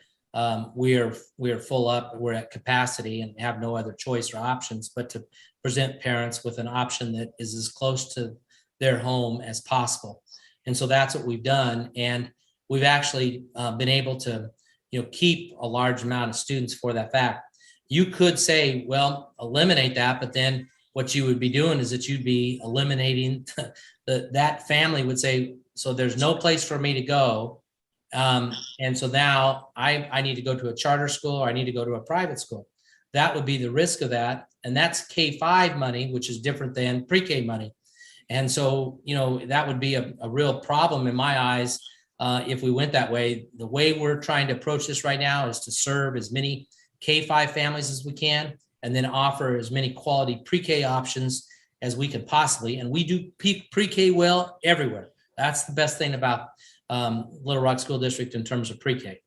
we are full up, we're at capacity and have no other choice or options but to present parents with an option that is as close to their home as possible. And so that's what we've done. And we've actually been able to, keep a large amount of students for that fact. You could say, well, eliminate that, but then what you would be doing is that you'd be eliminating that family would say, so there's no place for me to go. And so now I need to go to a charter school or I need to go to a private school. That would be the risk of that. And that's K-5 money, which is different than pre-K money. And so, that would be a real problem in my eyes if we went that way. The way we're trying to approach this right now is to serve as many K-5 families as we can, and then offer as many quality pre-K options as we can possibly. And we do pre-K well everywhere. That's the best thing about Little Rock School District in terms of pre-K.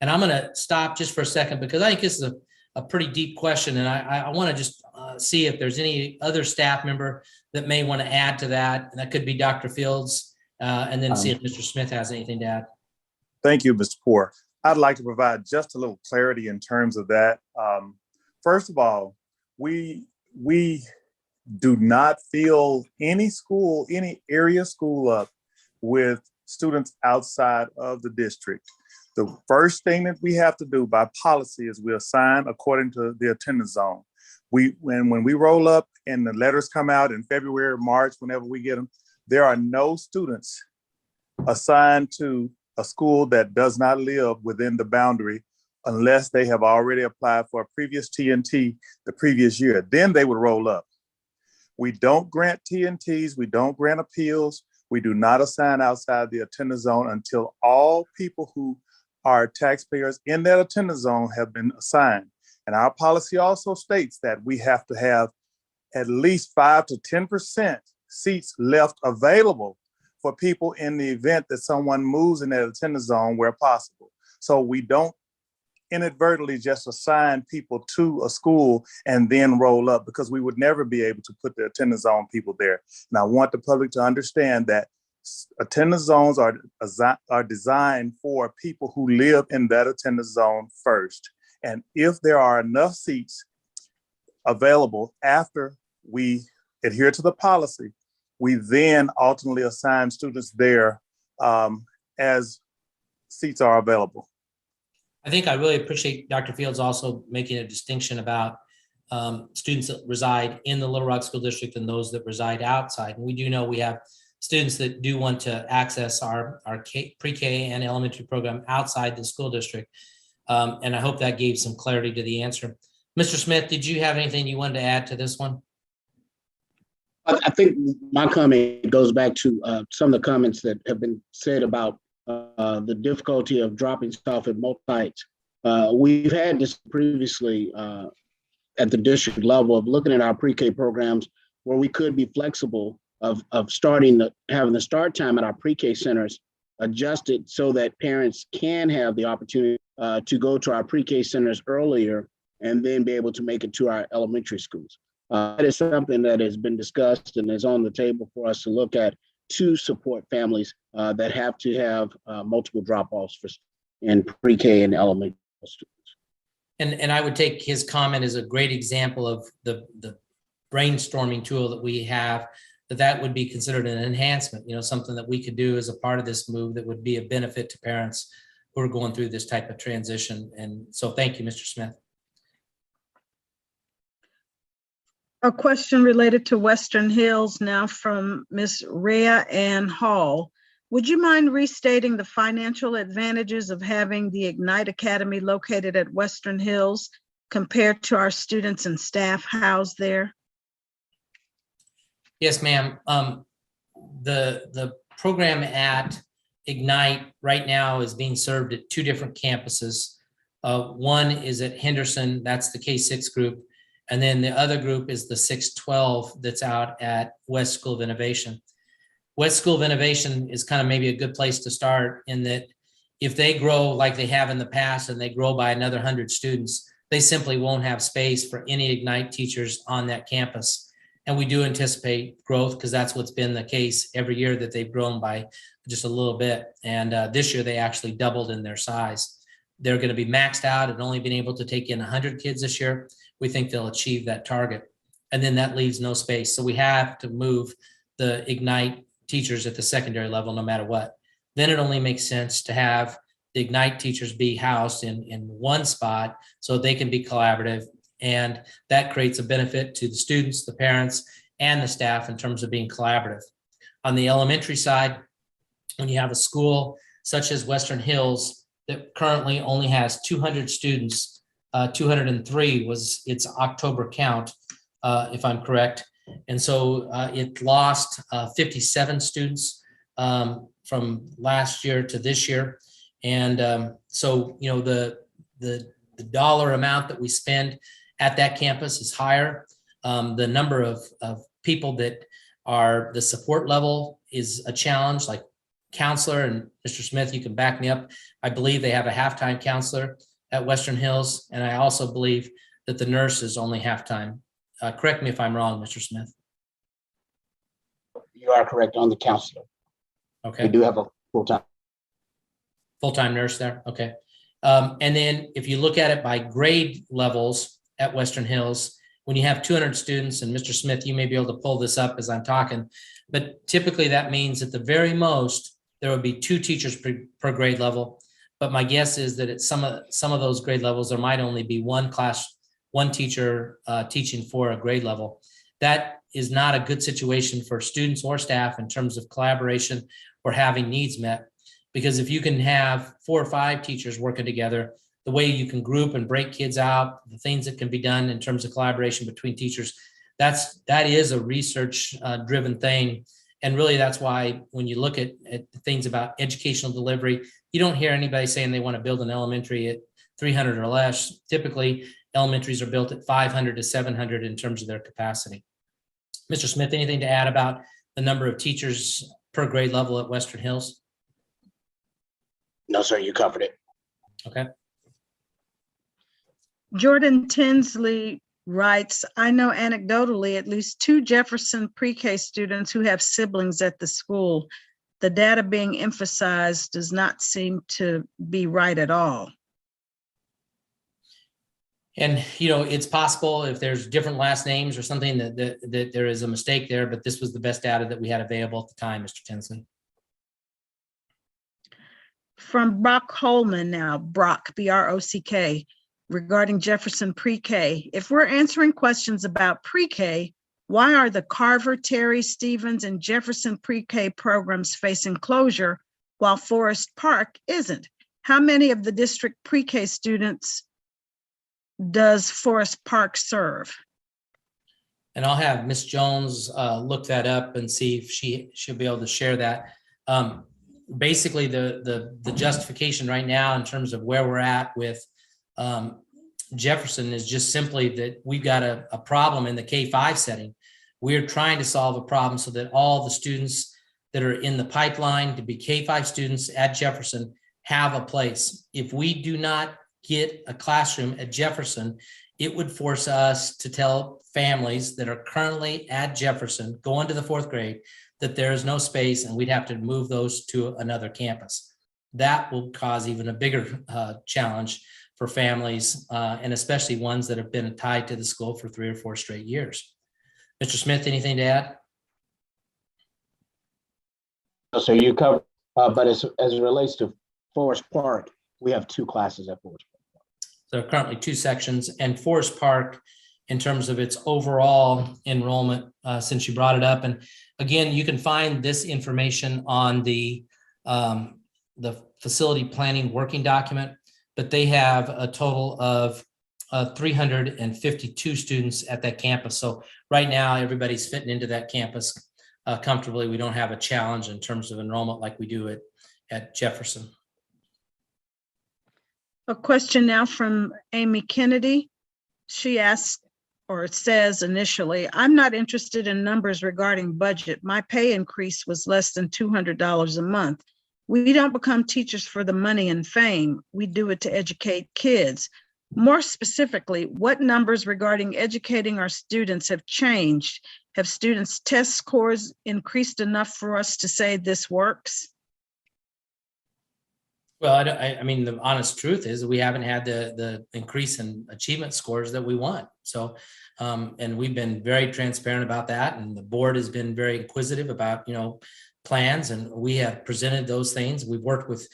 And I'm going to stop just for a second because I think this is a pretty deep question. And I want to just see if there's any other staff member that may want to add to that. And that could be Dr. Fields, and then see if Mr. Smith has anything to add. Thank you, Mr. Poor. I'd like to provide just a little clarity in terms of that. First of all, we do not fill any school, any area school up with students outside of the district. The first thing that we have to do by policy is we assign according to the attendance zone. When we roll up and the letters come out in February, March, whenever we get them, there are no students assigned to a school that does not live within the boundary unless they have already applied for a previous TNT the previous year. Then they would roll up. We don't grant TNTs, we don't grant appeals, we do not assign outside the attendance zone until all people who are taxpayers in that attendance zone have been assigned. And our policy also states that we have to have at least 5 to 10% seats left available for people in the event that someone moves in that attendance zone where possible. So we don't inadvertently just assign people to a school and then roll up, because we would never be able to put the attendance zone people there. And I want the public to understand that attendance zones are designed for people who live in that attendance zone first. And if there are enough seats available after we adhere to the policy, we then ultimately assign students there as seats are available. I think I really appreciate Dr. Fields also making a distinction about students that reside in the Little Rock School District and those that reside outside. And we do know we have students that do want to access our pre-K and elementary program outside the school district. And I hope that gave some clarity to the answer. Mr. Smith, did you have anything you wanted to add to this one? I think my comment goes back to some of the comments that have been said about the difficulty of dropping stuff at most sites. We've had this previously at the district level of looking at our pre-K programs where we could be flexible of having the start time at our pre-K centers adjusted so that parents can have the opportunity to go to our pre-K centers earlier and then be able to make it to our elementary schools. That is something that has been discussed and is on the table for us to look at to support families that have to have multiple drop-offs in pre-K and elementary students. And I would take his comment as a great example of the brainstorming tool that we have, that would be considered an enhancement, something that we could do as a part of this move that would be a benefit to parents who are going through this type of transition. And so thank you, Mr. Smith. A question related to Western Hills now from Ms. Rhea Ann Hall. Would you mind restating the financial advantages of having the Ignite Academy located at Western Hills compared to our students and staff housed there? Yes, ma'am. The program at Ignite right now is being served at two different campuses. One is at Henderson, that's the K-6 group. And then the other group is the 612 that's out at West School of Innovation. West School of Innovation is kind of maybe a good place to start, in that if they grow like they have in the past and they grow by another 100 students, they simply won't have space for any Ignite teachers on that campus. And we do anticipate growth because that's what's been the case every year that they've grown by just a little bit. And this year they actually doubled in their size. They're going to be maxed out and only been able to take in 100 kids this year. We think they'll achieve that target. And then that leaves no space. So we have to move the Ignite teachers at the secondary level no matter what. Then it only makes sense to have the Ignite teachers be housed in one spot so they can be collaborative. And that creates a benefit to the students, the parents, and the staff in terms of being collaborative. On the elementary side, when you have a school such as Western Hills that currently only has 200 students, 203 was its October count, if I'm correct. And so it lost 57 students from last year to this year. And so, the dollar amount that we spend at that campus is higher. The number of people that are the support level is a challenge, like counselor, and Mr. Smith, you can back me up. I believe they have a halftime counselor at Western Hills. And I also believe that the nurse is only halftime. Correct me if I'm wrong, Mr. Smith. You are correct on the counselor. Okay. We do have a full-time nurse there. Okay. And then if you look at it by grade levels at Western Hills, when you have 200 students, and Mr. Smith, you may be able to pull this up as I'm talking, but typically that means at the very most, there would be 2 teachers per grade level. But my guess is that at some of those grade levels, there might only be one teacher teaching for a grade level. That is not a good situation for students or staff in terms of collaboration or having needs met. Because if you can have 4 or 5 teachers working together, the way you can group and break kids out, the things that can be done in terms of collaboration between teachers, that is a research driven thing. And really that's why when you look at things about educational delivery, you don't hear anybody saying they want to build an elementary at 300 or less. Typically, elementaries are built at 500 to 700 in terms of their capacity. Mr. Smith, anything to add about the number of teachers per grade level at Western Hills? No, sir, you covered it. Okay. Jordan Tinsley writes, I know anecdotally at least 2 Jefferson pre-K students who have siblings at the school. The data being emphasized does not seem to be right at all. And, it's possible if there's different last names or something that there is a mistake there, but this was the best data that we had available at the time, Mr. Tinsley. From Brock Holman now, Brock, B-R-O-C-K, regarding Jefferson pre-K. If we're answering questions about pre-K, why are the Carver, Terry, Stevens, and Jefferson pre-K programs facing closure while Forest Park isn't? How many of the district pre-K students does Forest Park serve? And I'll have Ms. Jones look that up and see if she'll be able to share that. Basically, the justification right now in terms of where we're at with Jefferson is just simply that we've got a problem in the K-5 setting. We're trying to solve a problem so that all the students that are in the pipeline to be K-5 students at Jefferson have a place. If we do not get a classroom at Jefferson, it would force us to tell families that are currently at Jefferson, going to the 4th grade, that there is no space and we'd have to move those to another campus. That will cause even a bigger challenge for families, and especially ones that have been tied to the school for 3 or 4 straight years. Mr. Smith, anything to add? So you cover, but as it relates to Forest Park, we have 2 classes at Forest Park. There are currently 2 sections, and Forest Park, in terms of its overall enrollment, since you brought it up, and again, you can find this information on the facility planning working document, but they have a total of 352 students at that campus. So right now, everybody's fitting into that campus comfortably. We don't have a challenge in terms of enrollment like we do at Jefferson. A question now from Amy Kennedy. She asked, or it says initially, I'm not interested in numbers regarding budget. My pay increase was less than $200 a month. We don't become teachers for the money and fame. We do it to educate kids. More specifically, what numbers regarding educating our students have changed? Have students' test scores increased enough for us to say this works? Well, I mean, the honest truth is we haven't had the increase in achievement scores that we want. So, and we've been very transparent about that. And the board has been very inquisitive about, plans, and we have presented those things. We've worked with,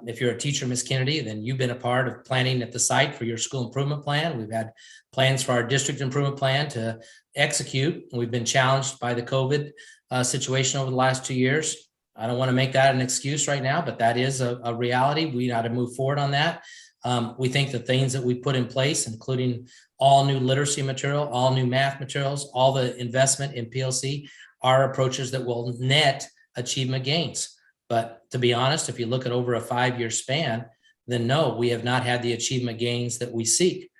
if you're a teacher, Ms. Kennedy, then you've been a part of planning at the site for your school improvement plan. We've had plans for our district improvement plan to execute. We've been challenged by the COVID situation over the last 2 years. I don't want to make that an excuse right now, but that is a reality. We got to move forward on that. We think the things that we put in place, including all new literacy material, all new math materials, all the investment in PLC, are approaches that will net achievement gains. But to be honest, if you look at over a 5-year span, then no, we have not had the achievement gains that we seek.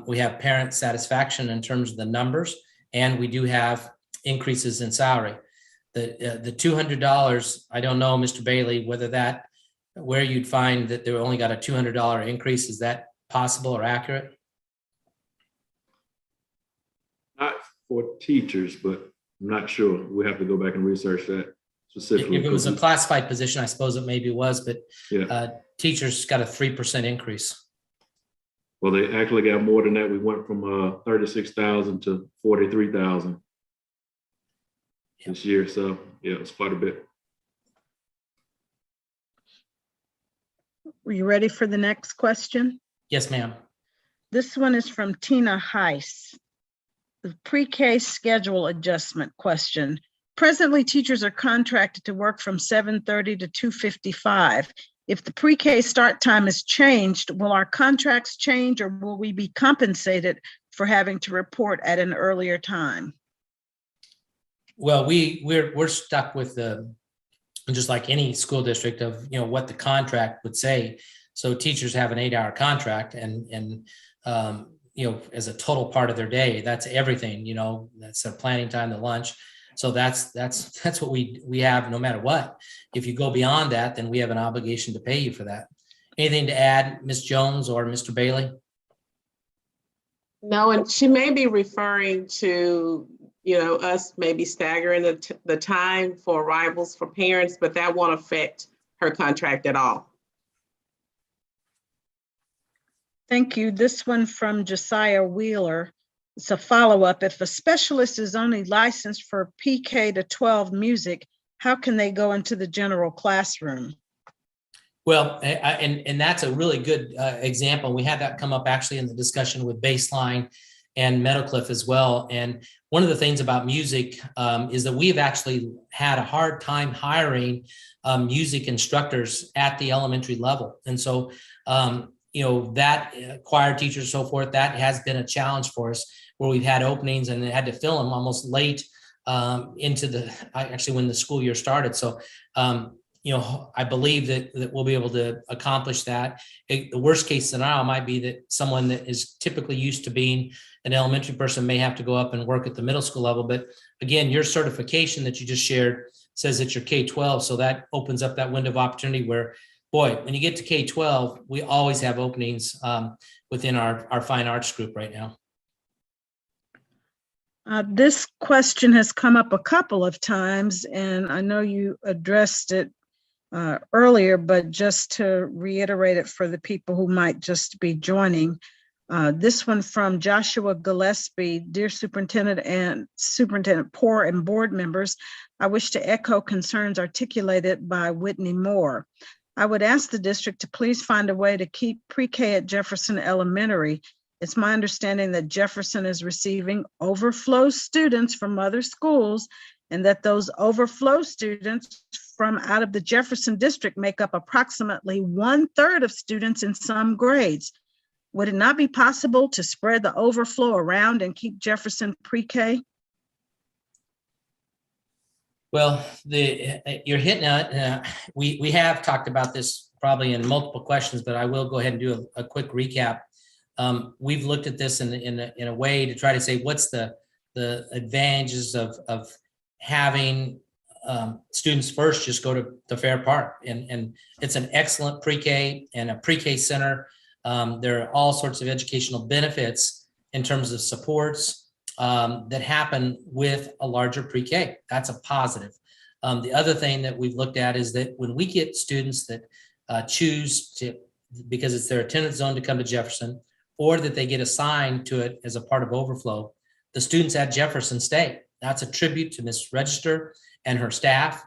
We have parent satisfaction in terms of the numbers, and we do have increases in salary. The $200, I don't know, Mr. Bailey, where you'd find that they only got a $200 increase. Is that possible or accurate? Not for teachers, but I'm not sure. We have to go back and research that specifically. If it was a classified position, I suppose it maybe was, but yeah. Teachers got a 3% increase. Well, they actually got more than that. We went from 36,000 to 43,000 this year. So yeah, it's quite a bit. Were you ready for the next question? Yes, ma'am. This one is from Tina Heiss. The pre-K schedule adjustment question. Presently, teachers are contracted to work from 7:30 to 2:55. If the pre-K start time is changed, will our contracts change, or will we be compensated for having to report at an earlier time? Well, we're stuck with just like any school district of what the contract would say. So teachers have an 8-hour contract, and as a total part of their day, that's everything. That's their planning time, the lunch. So that's what we have no matter what. If you go beyond that, then we have an obligation to pay you for that. Anything to add, Ms. Jones or Mr. Bailey? No, and she may be referring to, us maybe staggering the time for arrivals for parents, but that won't affect her contract at all. Thank you. This one from Josiah Wheeler. It's a follow-up. If a specialist is only licensed for PK to 12 music, how can they go into the general classroom? Well, and that's a really good example. We had that come up actually in the discussion with Baseline and Meadowcliff as well. And one of the things about music is that we've actually had a hard time hiring music instructors at the elementary level. And so, that choir teachers, so forth, that has been a challenge for us, where we've had openings and had to fill them almost late into when the school year started. So, I believe that we'll be able to accomplish that. The worst case scenario might be that someone that is typically used to being an elementary person may have to go up and work at the middle school level. But again, your certification that you just shared says that you're K-12. So that opens up that window of opportunity where, boy, when you get to K-12, we always have openings within our fine arts group right now. This question has come up a couple of times, and I know you addressed it earlier, but just to reiterate it for the people who might just be joining. This one from Joshua Gillespie. Dear Superintendent and Superintendent Poor and board members, I wish to echo concerns articulated by Whitney Moore. I would ask the district to please find a way to keep pre-K at Jefferson Elementary. It's my understanding that Jefferson is receiving overflow students from other schools, and that those overflow students from out of the Jefferson district make up approximately 1/3 of students in some grades. Would it not be possible to spread the overflow around and keep Jefferson pre-K? Well, you're hitting it. We have talked about this probably in multiple questions, but I will go ahead and do a quick recap. We've looked at this in a way to try to say what's the advantages of having students first just go to the Fair Park, and it's an excellent pre-K and a pre-K center. There are all sorts of educational benefits in terms of supports that happen with a larger pre-K. That's a positive. The other thing that we've looked at is that when we get students that choose to, because it's their attendance zone, to come to Jefferson, or that they get assigned to it as a part of overflow, the students at Jefferson stay. That's a tribute to Ms. Register and her staff,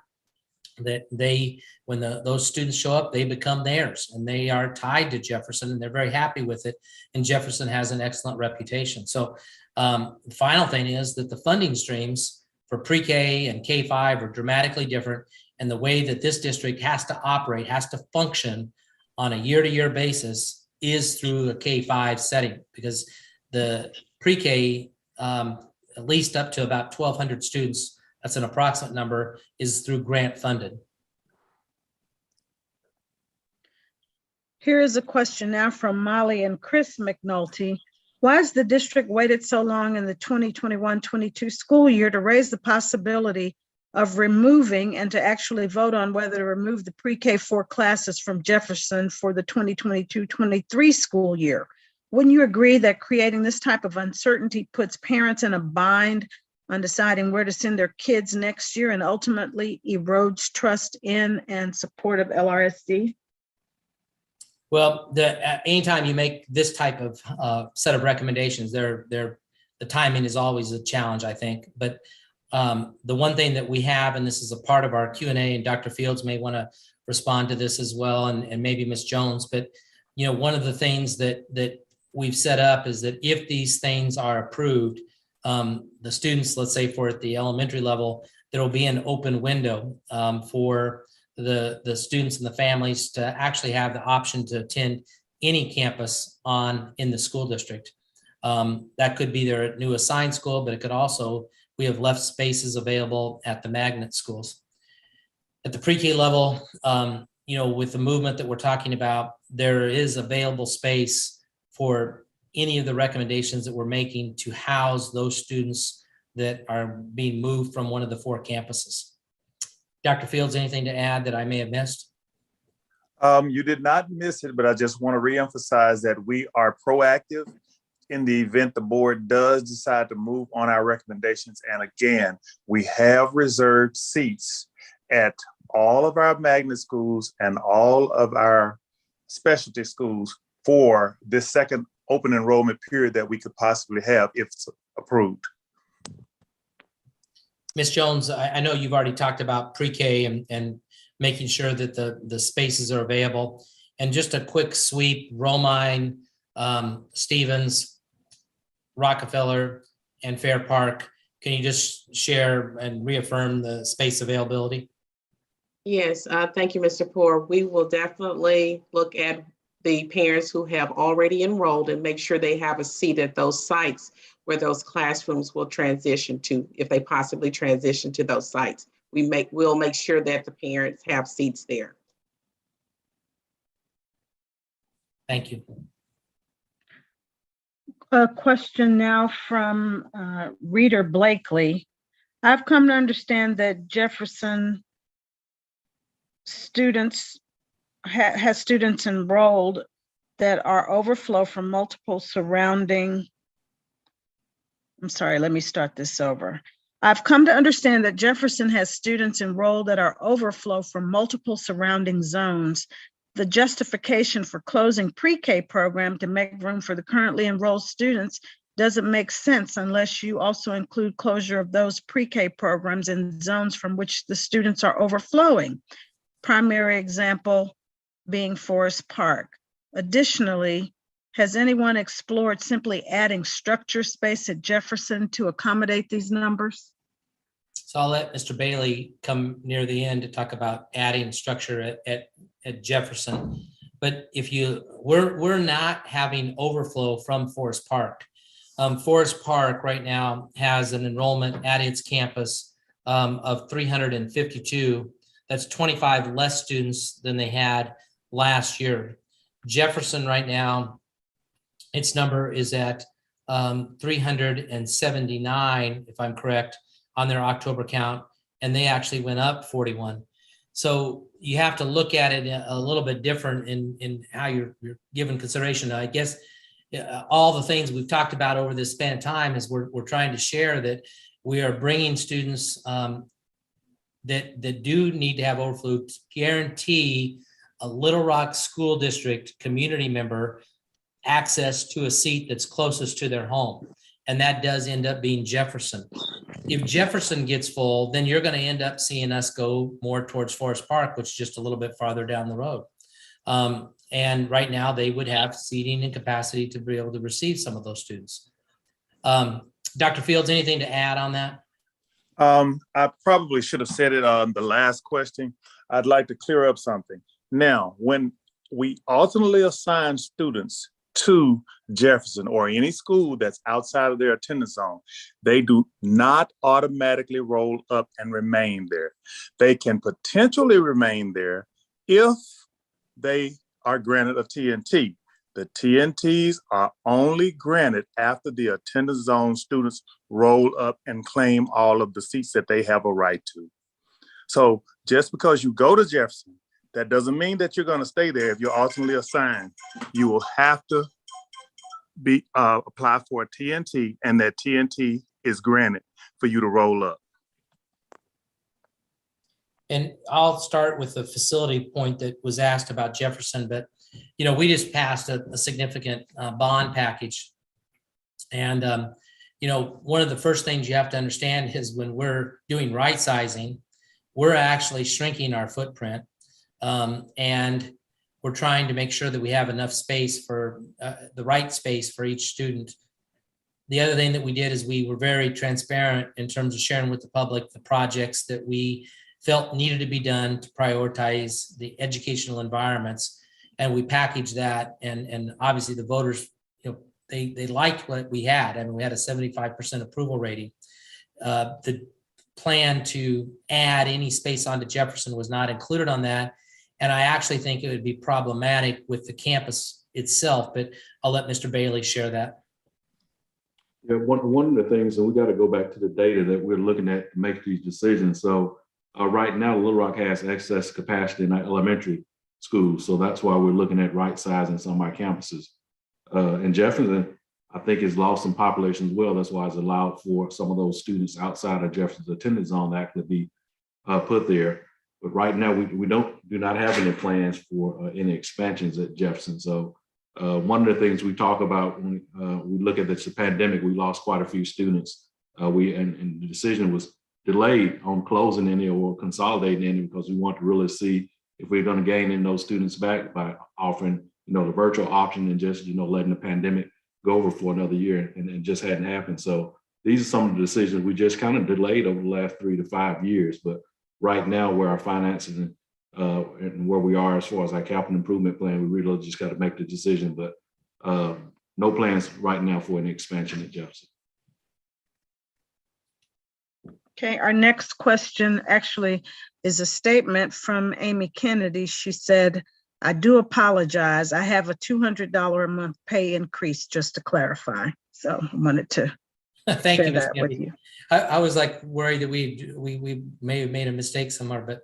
that they, when those students show up, they become theirs, and they are tied to Jefferson, and they're very happy with it. And Jefferson has an excellent reputation. So the final thing is that the funding streams for pre-K and K-5 are dramatically different. And the way that this district has to operate, has to function on a year-to-year basis is through a K-5 setting, because the pre-K, at least up to about 1,200 students, that's an approximate number, is through grant funded. Here is a question now from Molly and Chris McNulty. Why has the district waited so long in the 2021-22 school year to raise the possibility of removing and to actually vote on whether to remove the pre-K 4 classes from Jefferson for the 2022-23 school year? Wouldn't you agree that creating this type of uncertainty puts parents in a bind on deciding where to send their kids next year, and ultimately erodes trust in and support of LRSD? Well, anytime you make this type of set of recommendations, the timing is always a challenge, I think. But the one thing that we have, and this is a part of our Q&A, and Dr. Fields may want to respond to this as well, and maybe Ms. Jones, but one of the things that we've set up is that if these things are approved, the students, let's say for at the elementary level, there will be an open window for the students and the families to actually have the option to attend any campus in the school district. That could be their new assigned school, but it could also, we have left spaces available at the magnet schools. At the pre-K level, with the movement that we're talking about, there is available space for any of the recommendations that we're making to house those students that are being moved from one of the 4 campuses. Dr. Fields, anything to add that I may have missed? You did not miss it, but I just want to reemphasize that we are proactive in the event the board does decide to move on our recommendations. And again, we have reserved seats at all of our magnet schools and all of our specialty schools for this second open enrollment period that we could possibly have if approved. Ms. Jones, I know you've already talked about pre-K and making sure that the spaces are available. And just a quick sweep: Romine, Stevens, Rockefeller, and Fair Park. Can you just share and reaffirm the space availability? Yes, thank you, Mr. Poor. We will definitely look at the parents who have already enrolled and make sure they have a seat at those sites where those classrooms will transition to, if they possibly transition to those sites. We'll make sure that the parents have seats there. Thank you. A question now from Reader Blakely. I've come to understand that Jefferson students has students enrolled that are overflow from multiple surrounding. I'm sorry, let me start this over. I've come to understand that Jefferson has students enrolled that are overflow from multiple surrounding zones. The justification for closing pre-K program to make room for the currently enrolled students doesn't make sense unless you also include closure of those pre-K programs in zones from which the students are overflowing. Primary example being Forest Park. Additionally, has anyone explored simply adding structure space at Jefferson to accommodate these numbers? So I'll let Mr. Bailey come near the end to talk about adding structure at Jefferson. But if we're not having overflow from Forest Park. Forest Park right now has an enrollment at its campus of 352. That's 25 less students than they had last year. Jefferson right now, its number is at 379, if I'm correct, on their October count, and they actually went up 41. So you have to look at it a little bit different in how you're given consideration. I guess all the things we've talked about over this span of time is we're trying to share that we are bringing students that do need to have overflow to guarantee a Little Rock School District community member access to a seat that's closest to their home. And that does end up being Jefferson. If Jefferson gets full, then you're going to end up seeing us go more towards Forest Park, which is just a little bit farther down the road. And right now they would have seating and capacity to be able to receive some of those students. Dr. Fields, anything to add on that? I probably should have said it on the last question. I'd like to clear up something. Now, when we ultimately assign students to Jefferson or any school that's outside of their attendance zone, they do not automatically roll up and remain there. They can potentially remain there if they are granted a TNT. The TNTs are only granted after the attendance zone students roll up and claim all of the seats that they have a right to. So just because you go to Jefferson, that doesn't mean that you're going to stay there. If you're ultimately assigned, you will have to apply for a TNT, and that TNT is granted for you to roll up. And I'll start with the facility point that was asked about Jefferson, but we just passed a significant bond package. And one of the first things you have to understand is when we're doing right sizing, we're actually shrinking our footprint. And we're trying to make sure that we have enough space for the right space for each student. The other thing that we did is we were very transparent in terms of sharing with the public the projects that we felt needed to be done to prioritize the educational environments. And we packaged that. And obviously the voters, they liked what we had. I mean, we had a 75% approval rating. The plan to add any space onto Jefferson was not included on that. And I actually think it would be problematic with the campus itself, but I'll let Mr. Bailey share that. Yeah, one of the things, and we got to go back to the data that we're looking at to make these decisions. So right now, Little Rock has excess capacity in our elementary schools. So that's why we're looking at right sizing some of our campuses. And Jefferson, I think, has lost some population as well. That's why it's allowed for some of those students outside of Jefferson's attendance zone to actually be put there. But right now, we do not have any plans for any expansions at Jefferson. So one of the things we talk about when we look at this pandemic, we lost quite a few students. And the decision was delayed on closing any or consolidating any because we want to really see if we're going to gain in those students back by offering, the virtual option and just, letting the pandemic go over for another year, and it just hadn't happened. So these are some of the decisions we just kind of delayed over the last 3 to 5 years. But right now, where our finances and where we are as far as our capital improvement plan, we really just got to make the decision. But no plans right now for any expansion at Jefferson. Okay, our next question actually is a statement from Amy Kennedy. She said, I do apologize. I have a $200 a month pay increase, just to clarify. So I wanted to Thank share you, Ms. that with Candy. you. I was like worried that we may have made a mistake somewhere, but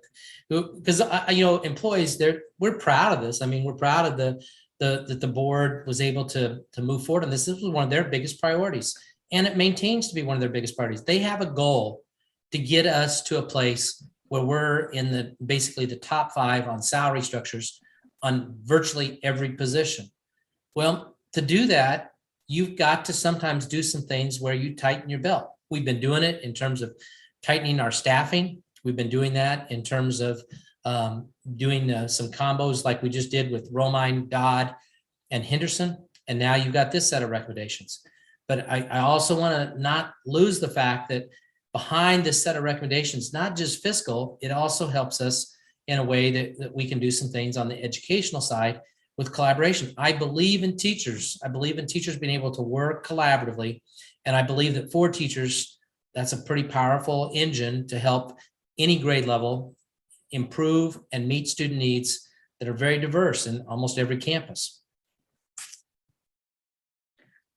because employees, we're proud of this. I mean, we're proud of that the board was able to move forward on this. This was one of their biggest priorities, and it maintains to be one of their biggest priorities. They have a goal to get us to a place where we're in basically the top 5 on salary structures on virtually every position. Well, to do that, you've got to sometimes do some things where you tighten your belt. We've been doing it in terms of tightening our staffing. We've been doing that in terms of doing some combos like we just did with Romine, Dodd, and Henderson. And now you've got this set of recommendations. But I also want to not lose the fact that behind this set of recommendations, not just fiscal, it also helps us in a way that we can do some things on the educational side with collaboration. I believe in teachers. I believe in teachers being able to work collaboratively. And I believe that for teachers, that's a pretty powerful engine to help any grade level improve and meet student needs that are very diverse in almost every campus.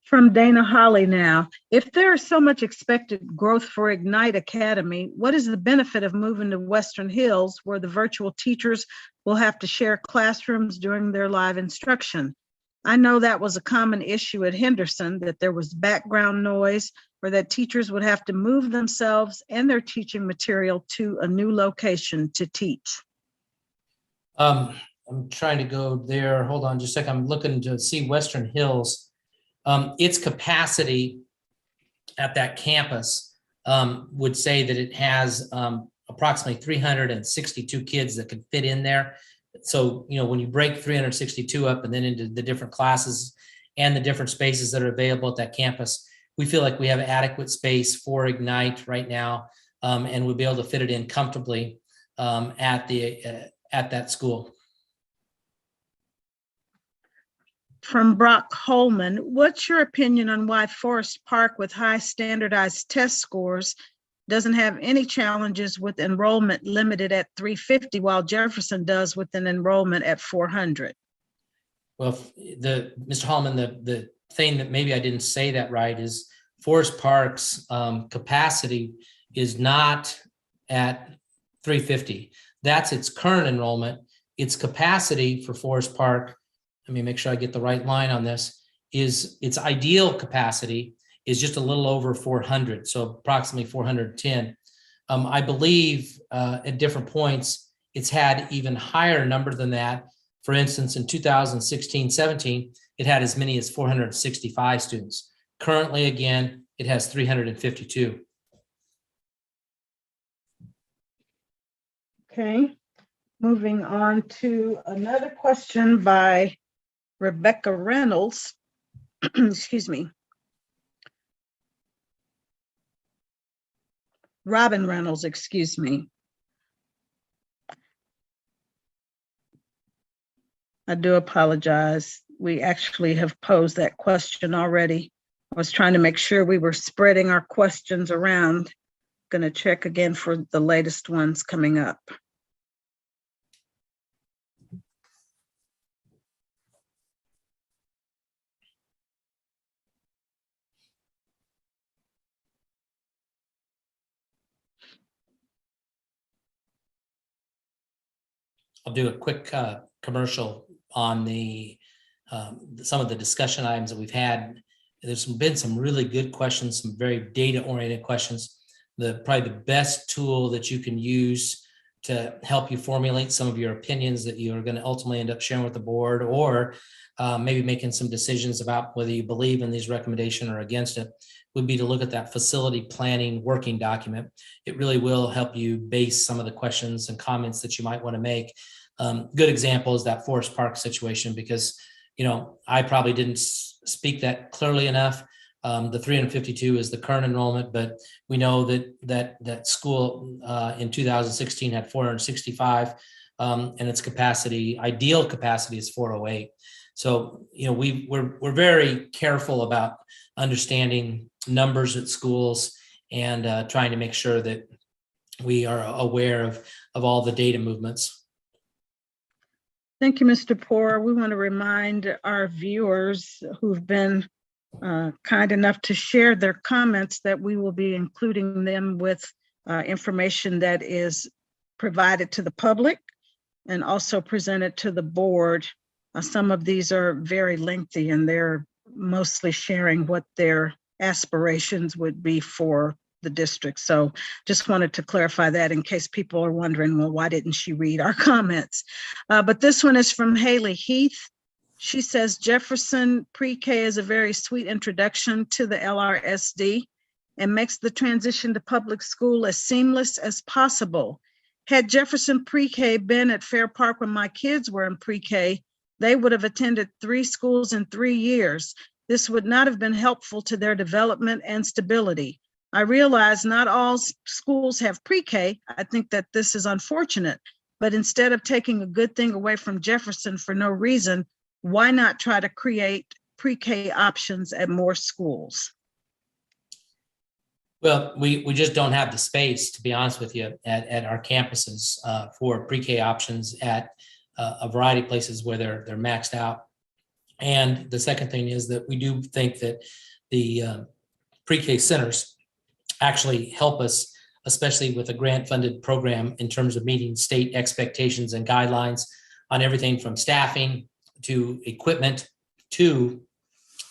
From Dana Holly now, if there is so much expected growth for Ignite Academy, what is the benefit of moving to Western Hills where the virtual teachers will have to share classrooms during their live instruction? I know that was a common issue at Henderson, that there was background noise or that teachers would have to move themselves and their teaching material to a new location to teach. I'm trying to go there. Hold on just a second. I'm looking to see Western Hills. Its capacity at that campus would say that it has approximately 362 kids that could fit in there. So, when you break 362 up and then into the different classes and the different spaces that are available at that campus, we feel like we have adequate space for Ignite right now, and we'll be able to fit it in comfortably at that school. From Brock Holman, what's your opinion on why Forest Park with high standardized test scores doesn't have any challenges with enrollment limited at 350 while Jefferson does with an enrollment at 400? Well, Mr. Holman, the thing that maybe I didn't say that right is Forest Park's capacity is not at 350. That's its current enrollment. Its capacity for Forest Park, let me make sure I get the right line on this, is its ideal capacity is just a little over 400, so approximately 410. I believe at different points, it's had even higher number than that. For instance, in 2016-17, it had as many as 465 students. Currently, again, it has 352. Okay, moving on to another question by Rebecca Reynolds. Excuse me. Robin Reynolds, excuse me. I do apologize. We actually have posed that question already. I was trying to make sure we were spreading our questions around. Going to check again for the latest ones coming up. I'll do a quick commercial on some of the discussion items that we've had. There's been some really good questions, some very data-oriented questions. Probably the best tool that you can use to help you formulate some of your opinions that you are going to ultimately end up sharing with the board, or maybe making some decisions about whether you believe in these recommendations or against it, would be to look at that facility planning working document. It really will help you base some of the questions and comments that you might want to make. Good example is that Forest Park situation, because I probably didn't speak that clearly enough. The 352 is the current enrollment, but we know that school in 2016 had 465, and its ideal capacity is 408. So we're very careful about understanding numbers at schools and trying to make sure that we are aware of all the data movements. Thank you, Mr. Poor. We want to remind our viewers who've been kind enough to share their comments that we will be including them with information that is provided to the public and also presented to the board. Some of these are very lengthy and they're mostly sharing what their aspirations would be for the district. So just wanted to clarify that in case people are wondering, well, why didn't she read our comments? But this one is from Haley Heath. She says Jefferson Pre-K is a very sweet introduction to the LRSD and makes the transition to public school as seamless as possible. Had Jefferson Pre-K been at Fair Park when my kids were in Pre-K, they would have attended 3 schools in 3 years. This would not have been helpful to their development and stability. I realize not all schools have Pre-K. I think that this is unfortunate, but instead of taking a good thing away from Jefferson for no reason, why not try to create Pre-K options at more schools? Well, we just don't have the space, to be honest with you, at our campuses for Pre-K options at a variety of places where they're maxed out. And the second thing is that we do think that the Pre-K centers actually help us, especially with a grant-funded program in terms of meeting state expectations and guidelines on everything from staffing to equipment to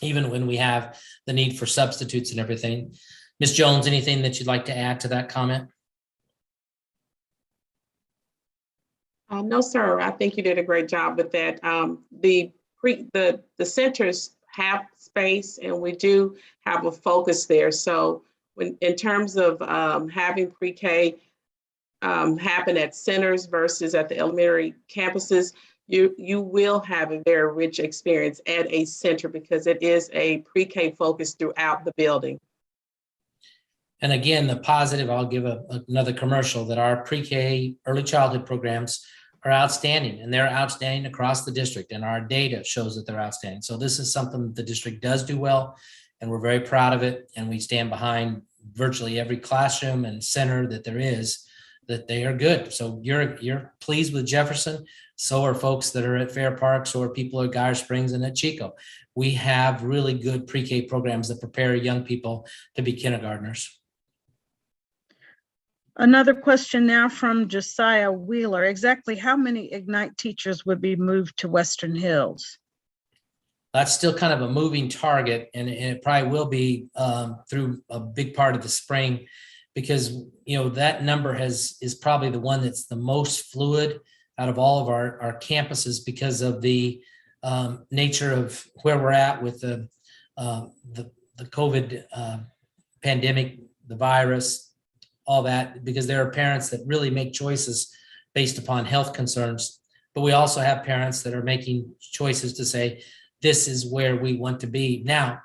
even when we have the need for substitutes and everything. Ms. Jones, anything that you'd like to add to that comment? No, sir. I think you did a great job with that. The centers have space, and we do have a focus there. So, in terms of having Pre-K happen at centers versus at the elementary campuses, you will have a very rich experience at a center because it is a Pre-K focus throughout the building. And again, the positive, I'll give another commercial, that our Pre-K early childhood programs are outstanding, and they're outstanding across the district, and our data shows that they're outstanding. So this is something that the district does do well, and we're very proud of it, and we stand behind virtually every classroom and center that there is, that they are good. So you're pleased with Jefferson. So are folks that are at Fair Park, so are people at Geyer Springs and at Chico. We have really good Pre-K programs that prepare young people to be kindergartners. Another question now from Josiah Wheeler. Exactly how many Ignite teachers would be moved to Western Hills? That's still kind of a moving target, and it probably will be through a big part of the spring, because that number is probably the one that's the most fluid out of all of our campuses because of the nature of where we're at with the COVID pandemic, the virus, all that, because there are parents that really make choices based upon health concerns. But we also have parents that are making choices to say, this is where we want to be. Now,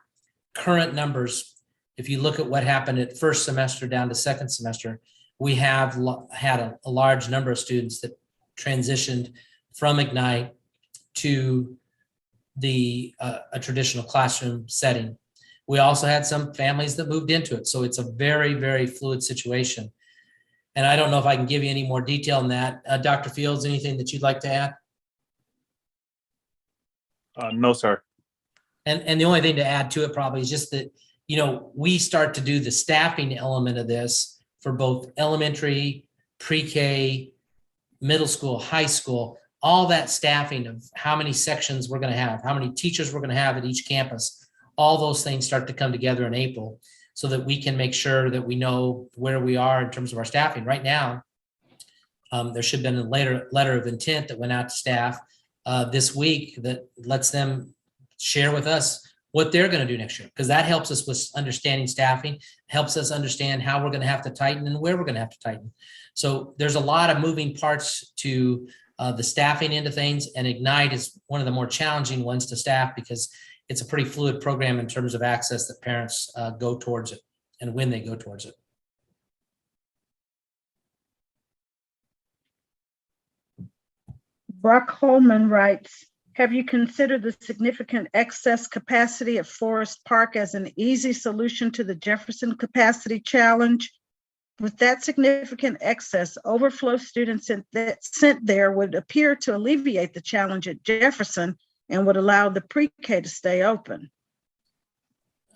current numbers, if you look at what happened at first semester down to second semester, we have had a large number of students that transitioned from Ignite to a traditional classroom setting. We also had some families that moved into it. So it's a very, very fluid situation. And I don't know if I can give you any more detail on that. Dr. Fields, anything that you'd like to add? No, sir. And the only thing to add to it probably is just that, we start to do the staffing element of this for both elementary, Pre-K, middle school, high school, all that staffing of how many sections we're going to have, how many teachers we're going to have at each campus. All those things start to come together in April so that we can make sure that we know where we are in terms of our staffing. Right now, there should have been a letter of intent that went out to staff this week that lets them share with us what they're going to do next year, because that helps us with understanding staffing, helps us understand how we're going to have to tighten and where we're going to have to tighten. So there's a lot of moving parts to the staffing end of things, and Ignite is one of the more challenging ones to staff because it's a pretty fluid program in terms of access that parents go towards it and when they go towards it. Brock Holman writes, have you considered the significant excess capacity at Forest Park as an easy solution to the Jefferson capacity challenge? With that significant excess, overflow students sent there would appear to alleviate the challenge at Jefferson and would allow the Pre-K to stay open.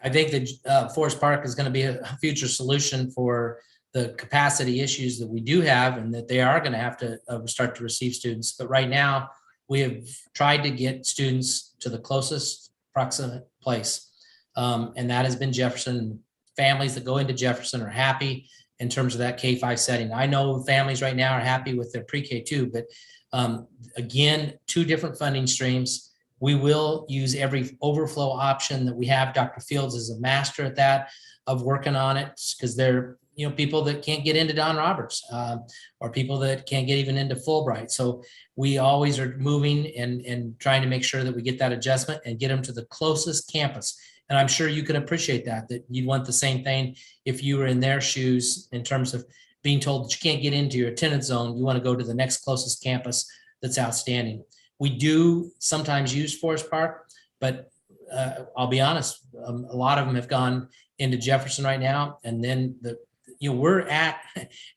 I think that Forest Park is going to be a future solution for the capacity issues that we do have, and that they are going to have to start to receive students. But right now, we have tried to get students to the closest proximate place, and that has been Jefferson. Families that go into Jefferson are happy in terms of that K-5 setting. I know families right now are happy with their pre-K too, but again, two different funding streams. We will use every overflow option that we have. Dr. Fields is a master at that, of working on it, because they're, people that can't get into Don Roberts, or people that can't get even into Fulbright. So we always are moving and trying to make sure that we get that adjustment and get them to the closest campus. And I'm sure you can appreciate that you'd want the same thing if you were in their shoes, in terms of being told that you can't get into your attendance zone. You want to go to the next closest campus that's outstanding. We do sometimes use Forest Park, but I'll be honest, a lot of them have gone into Jefferson right now. And then we're at,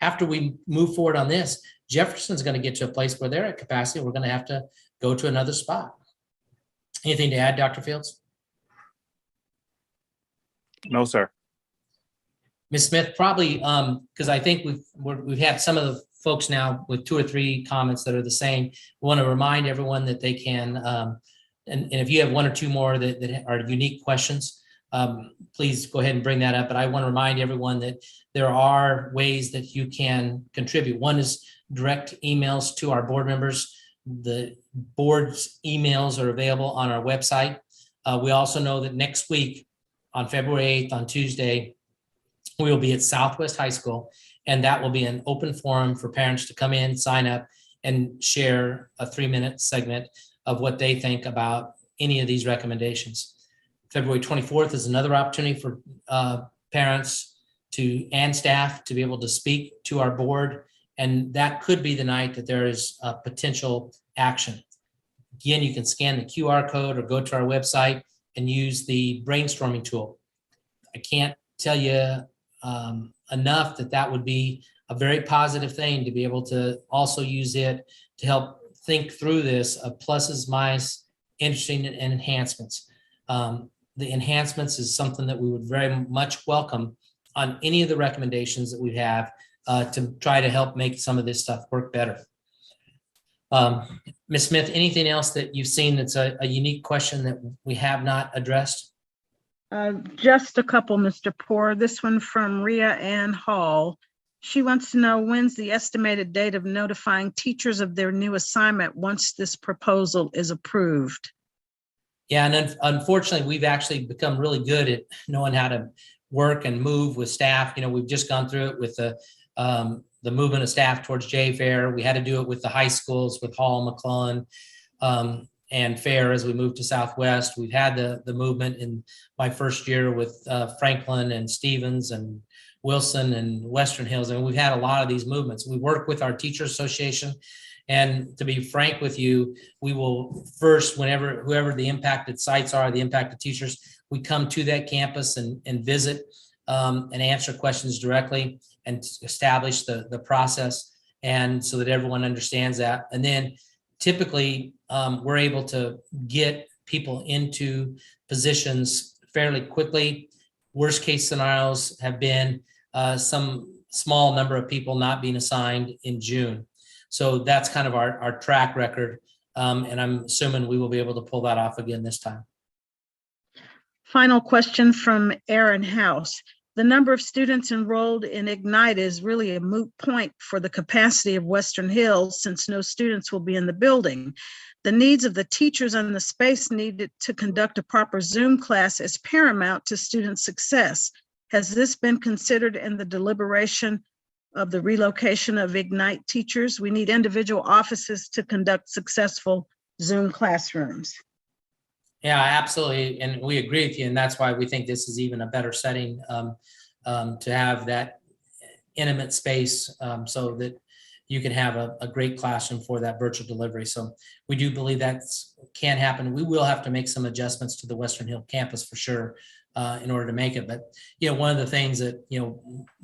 after we move forward on this, Jefferson's going to get to a place where they're at capacity. We're going to have to go to another spot. Anything to add, Dr. Fields? No, sir. Ms. Smith, probably because I think we've had some of the folks now with 2 or 3 comments that are the same. We want to remind everyone that they can, and if you have 1 or 2 more that are unique questions, please go ahead and bring that up. But I want to remind everyone that there are ways that you can contribute. One is direct emails to our board members. The board's emails are available on our website. We also know that next week, on February 8th, on Tuesday, we will be at Southwest High School, and that will be an open forum for parents to come in, sign up, and share a 3-minute segment of what they think about any of these recommendations. February 24th is another opportunity for parents and staff to be able to speak to our board, and that could be the night that there is a potential action. Again, you can scan the QR code or go to our website and use the brainstorming tool. I can't tell you enough that would be a very positive thing, to be able to also use it to help think through this of pluses, minuses, interesting, and enhancements. The enhancements is something that we would very much welcome on any of the recommendations that we have to try to help make some of this stuff work better. Ms. Smith, anything else that you've seen that's a unique question that we have not addressed? Just a couple, Mr. Poor. This one from Rhea Ann Hall. She wants to know, when's the estimated date of notifying teachers of their new assignment once this proposal is approved? Yeah, and unfortunately, we've actually become really good at knowing how to work and move with staff. We've just gone through it with the movement of staff towards J-Fair. We had to do it with the high schools, with Hall, McClellan, and Fair as we moved to Southwest. We've had the movement in my first year with Franklin and Stevens and Wilson and Western Hills. And we've had a lot of these movements. We work with our teacher association. And to be frank with you, we will first, whoever the impacted sites are, the impacted teachers, we come to that campus and visit and answer questions directly and establish the process, and so that everyone understands that. And then typically we're able to get people into positions fairly quickly. Worst case scenarios have been some small number of people not being assigned in June. So that's kind of our track record. And I'm assuming we will be able to pull that off again this time. Final question from Aaron House. The number of students enrolled in Ignite is really a moot point for the capacity of Western Hills, since no students will be in the building. The needs of the teachers and the space needed to conduct a proper Zoom class is paramount to student success. Has this been considered in the deliberation of the relocation of Ignite teachers? We need individual offices to conduct successful Zoom classrooms. Yeah, absolutely. And we agree with you. And that's why we think this is even a better setting to have that intimate space so that you can have a great classroom for that virtual delivery. So we do believe that can happen. We will have to make some adjustments to the Western Hill campus for sure in order to make it. But, one of the things that,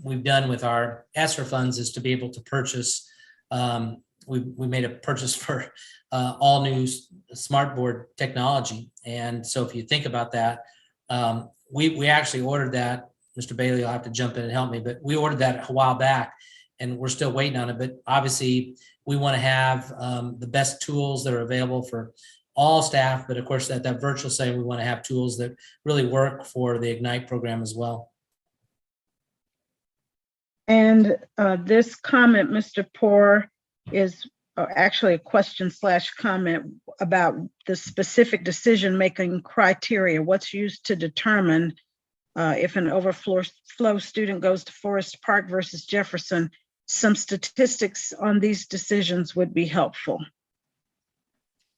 we've done with our ESSER funds is to be able to purchase. We made a purchase for all new smart board technology. And so if you think about that, we actually ordered that. Mr. Bailey will have to jump in and help me, but we ordered that a while back and we're still waiting on it. But obviously we want to have the best tools that are available for all staff. But of course, that virtual setting, we want to have tools that really work for the Ignite program as well. And this comment, Mr. Poor, is actually a question / comment about the specific decision-making criteria. What's used to determine if an overflow student goes to Forest Park versus Jefferson? Some statistics on these decisions would be helpful.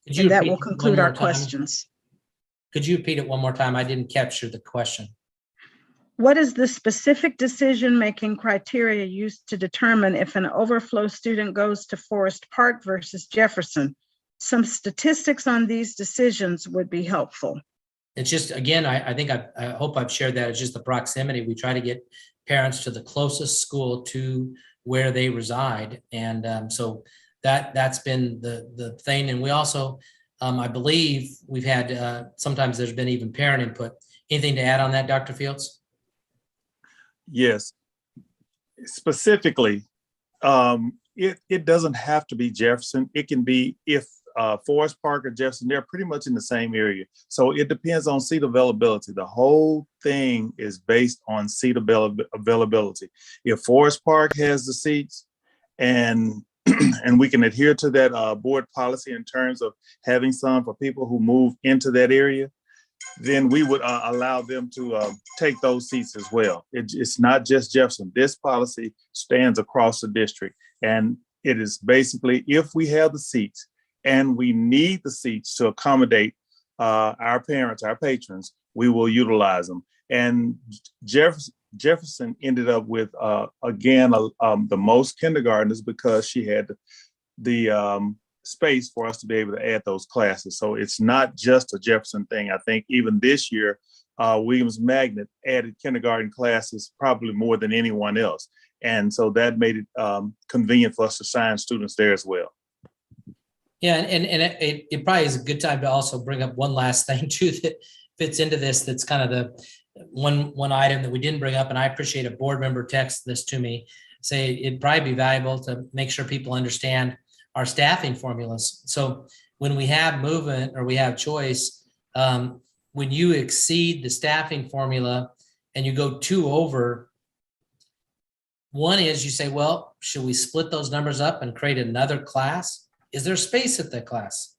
And that will conclude our questions. Could you repeat it one more time? I didn't capture the question. What is the specific decision-making criteria used to determine if an overflow student goes to Forest Park versus Jefferson? Some statistics on these decisions would be helpful. It's just, again, I think I hope I've shared that. It's just the proximity. We try to get parents to the closest school to where they reside. And so that's been the thing. And we also, I believe we've had, sometimes there's been even parent input. Anything to add on that, Dr. Fields? Yes. Specifically, it doesn't have to be Jefferson. It can be if Forest Park or Jefferson, they're pretty much in the same area. So it depends on seat availability. The whole thing is based on seat availability. If Forest Park has the seats and and we can adhere to that board policy in terms of having some for people who move into that area, then we would allow them to take those seats as well. It's not just Jefferson. This policy stands across the district. And it is basically, if we have the seats and we need the seats to accommodate our parents, our patrons, we will utilize them. And Jefferson ended up with, again, the most kindergartners because she had the space for us to be able to add those classes. So it's not just a Jefferson thing. I think even this year, Williams Magnet added kindergarten classes probably more than anyone else. And so that made it convenient for us to assign students there as well. Yeah, and it probably is a good time to also bring up one last thing too that fits into this. That's kind of the one item that we didn't bring up, and I appreciate a board member text this to me. Say it'd probably be valuable to make sure people understand our staffing formulas. So when we have movement or we have choice, when you exceed the staffing formula and you go 2 over, one is you say, well, should we split those numbers up and create another class? Is there space at that class?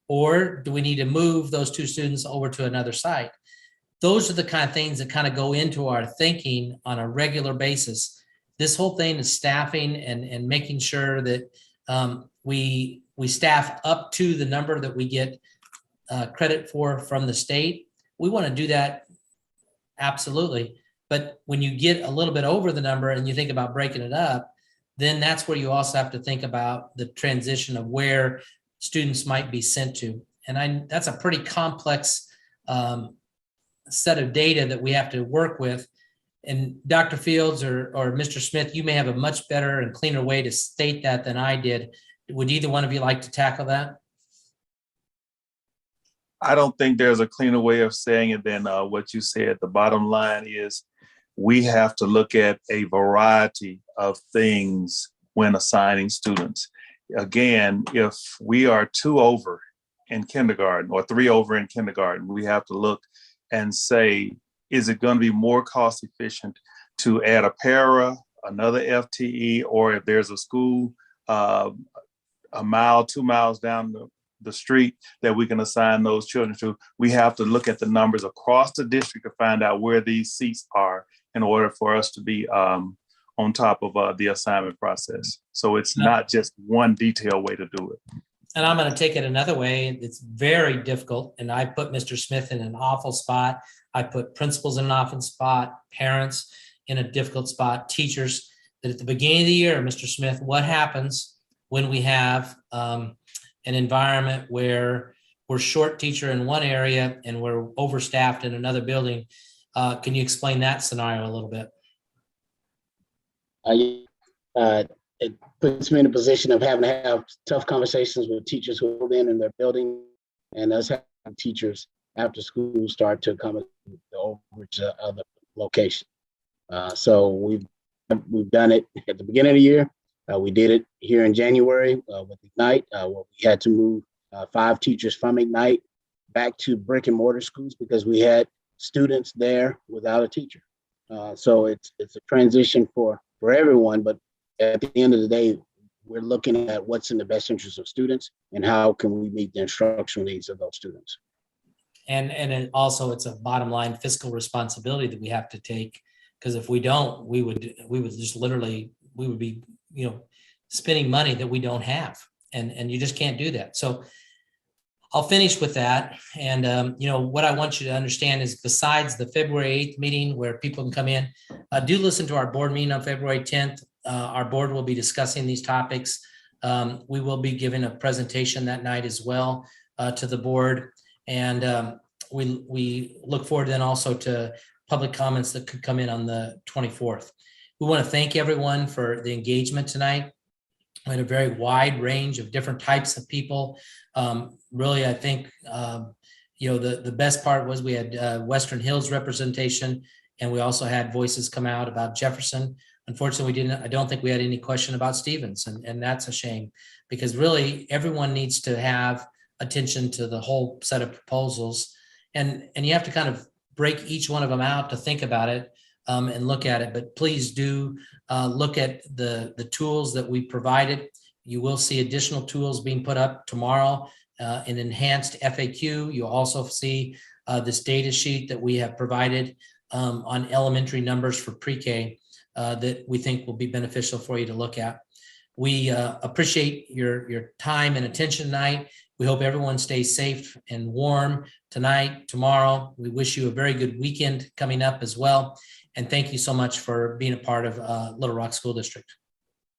Or do we need to move those 2 students over to another site? Those are the kind of things that kind of go into our thinking on a regular basis. This whole thing is staffing and making sure that we staff up to the number that we get credit for from the state. We want to do that, absolutely. But when you get a little bit over the number and you think about breaking it up, then that's where you also have to think about the transition of where students might be sent to. And that's a pretty complex set of data that we have to work with. And Dr. Fields or Mr. Smith, you may have a much better and cleaner way to state that than I did. Would either one of you like to tackle that? I don't think there's a cleaner way of saying it than what you said. The bottom line is we have to look at a variety of things when assigning students. Again, if we are 2 over in kindergarten or 3 over in kindergarten, we have to look and say, is it going to be more cost efficient to add a para, another FTE, or if there's a school a mile, 2 miles down the street that we can assign those children to? We have to look at the numbers across the district to find out where these seats are in order for us to be on top of the assignment process. So it's not just one detailed way to do it. And I'm going to take it another way. It's very difficult. And I put Mr. Smith in an awful spot. I put principals in an awful spot, parents in a difficult spot, teachers, that at the beginning of the year, Mr. Smith, what happens when we have an environment where we're short teacher in one area and we're overstaffed in another building? Can you explain that scenario a little bit? It puts me in a position of having to have tough conversations with teachers who are in their building, and us having teachers after school start to accommodate the overage of the location. So we've done it at the beginning of the year. We did it here in January with Ignite, where we had to move 5 teachers from Ignite back to brick and mortar schools because we had students there without a teacher. So it's a transition for everyone, but at the end of the day, we're looking at what's in the best interest of students and how can we meet the instructional needs of those students. And it also, it's a bottom line fiscal responsibility that we have to take, because if we don't, we would just literally, we would be, spending money that we don't have, and you just can't do that. So I'll finish with that. And, what I want you to understand is, besides the February 8th meeting where people can come in, do listen to our board meeting on February 10th. Our board will be discussing these topics. We will be giving a presentation that night as well to the board. And we look forward then also to public comments that could come in on the 24th. We want to thank everyone for the engagement tonight. We had a very wide range of different types of people. Really, I think, the best part was we had Western Hills representation, and we also had voices come out about Jefferson. Unfortunately, I don't think we had any question about Stevens, and that's a shame, because really everyone needs to have attention to the whole set of proposals, and you have to kind of break each one of them out to think about it and look at it. But please do look at the tools that we provided. You will see additional tools being put up tomorrow, an enhanced FAQ. You'll also see this data sheet that we have provided on elementary numbers for pre-K that we think will be beneficial for you to look at. We appreciate your time and attention tonight. We hope everyone stays safe and warm tonight, tomorrow. We wish you a very good weekend coming up as well. And thank you so much for being a part of Little Rock School District.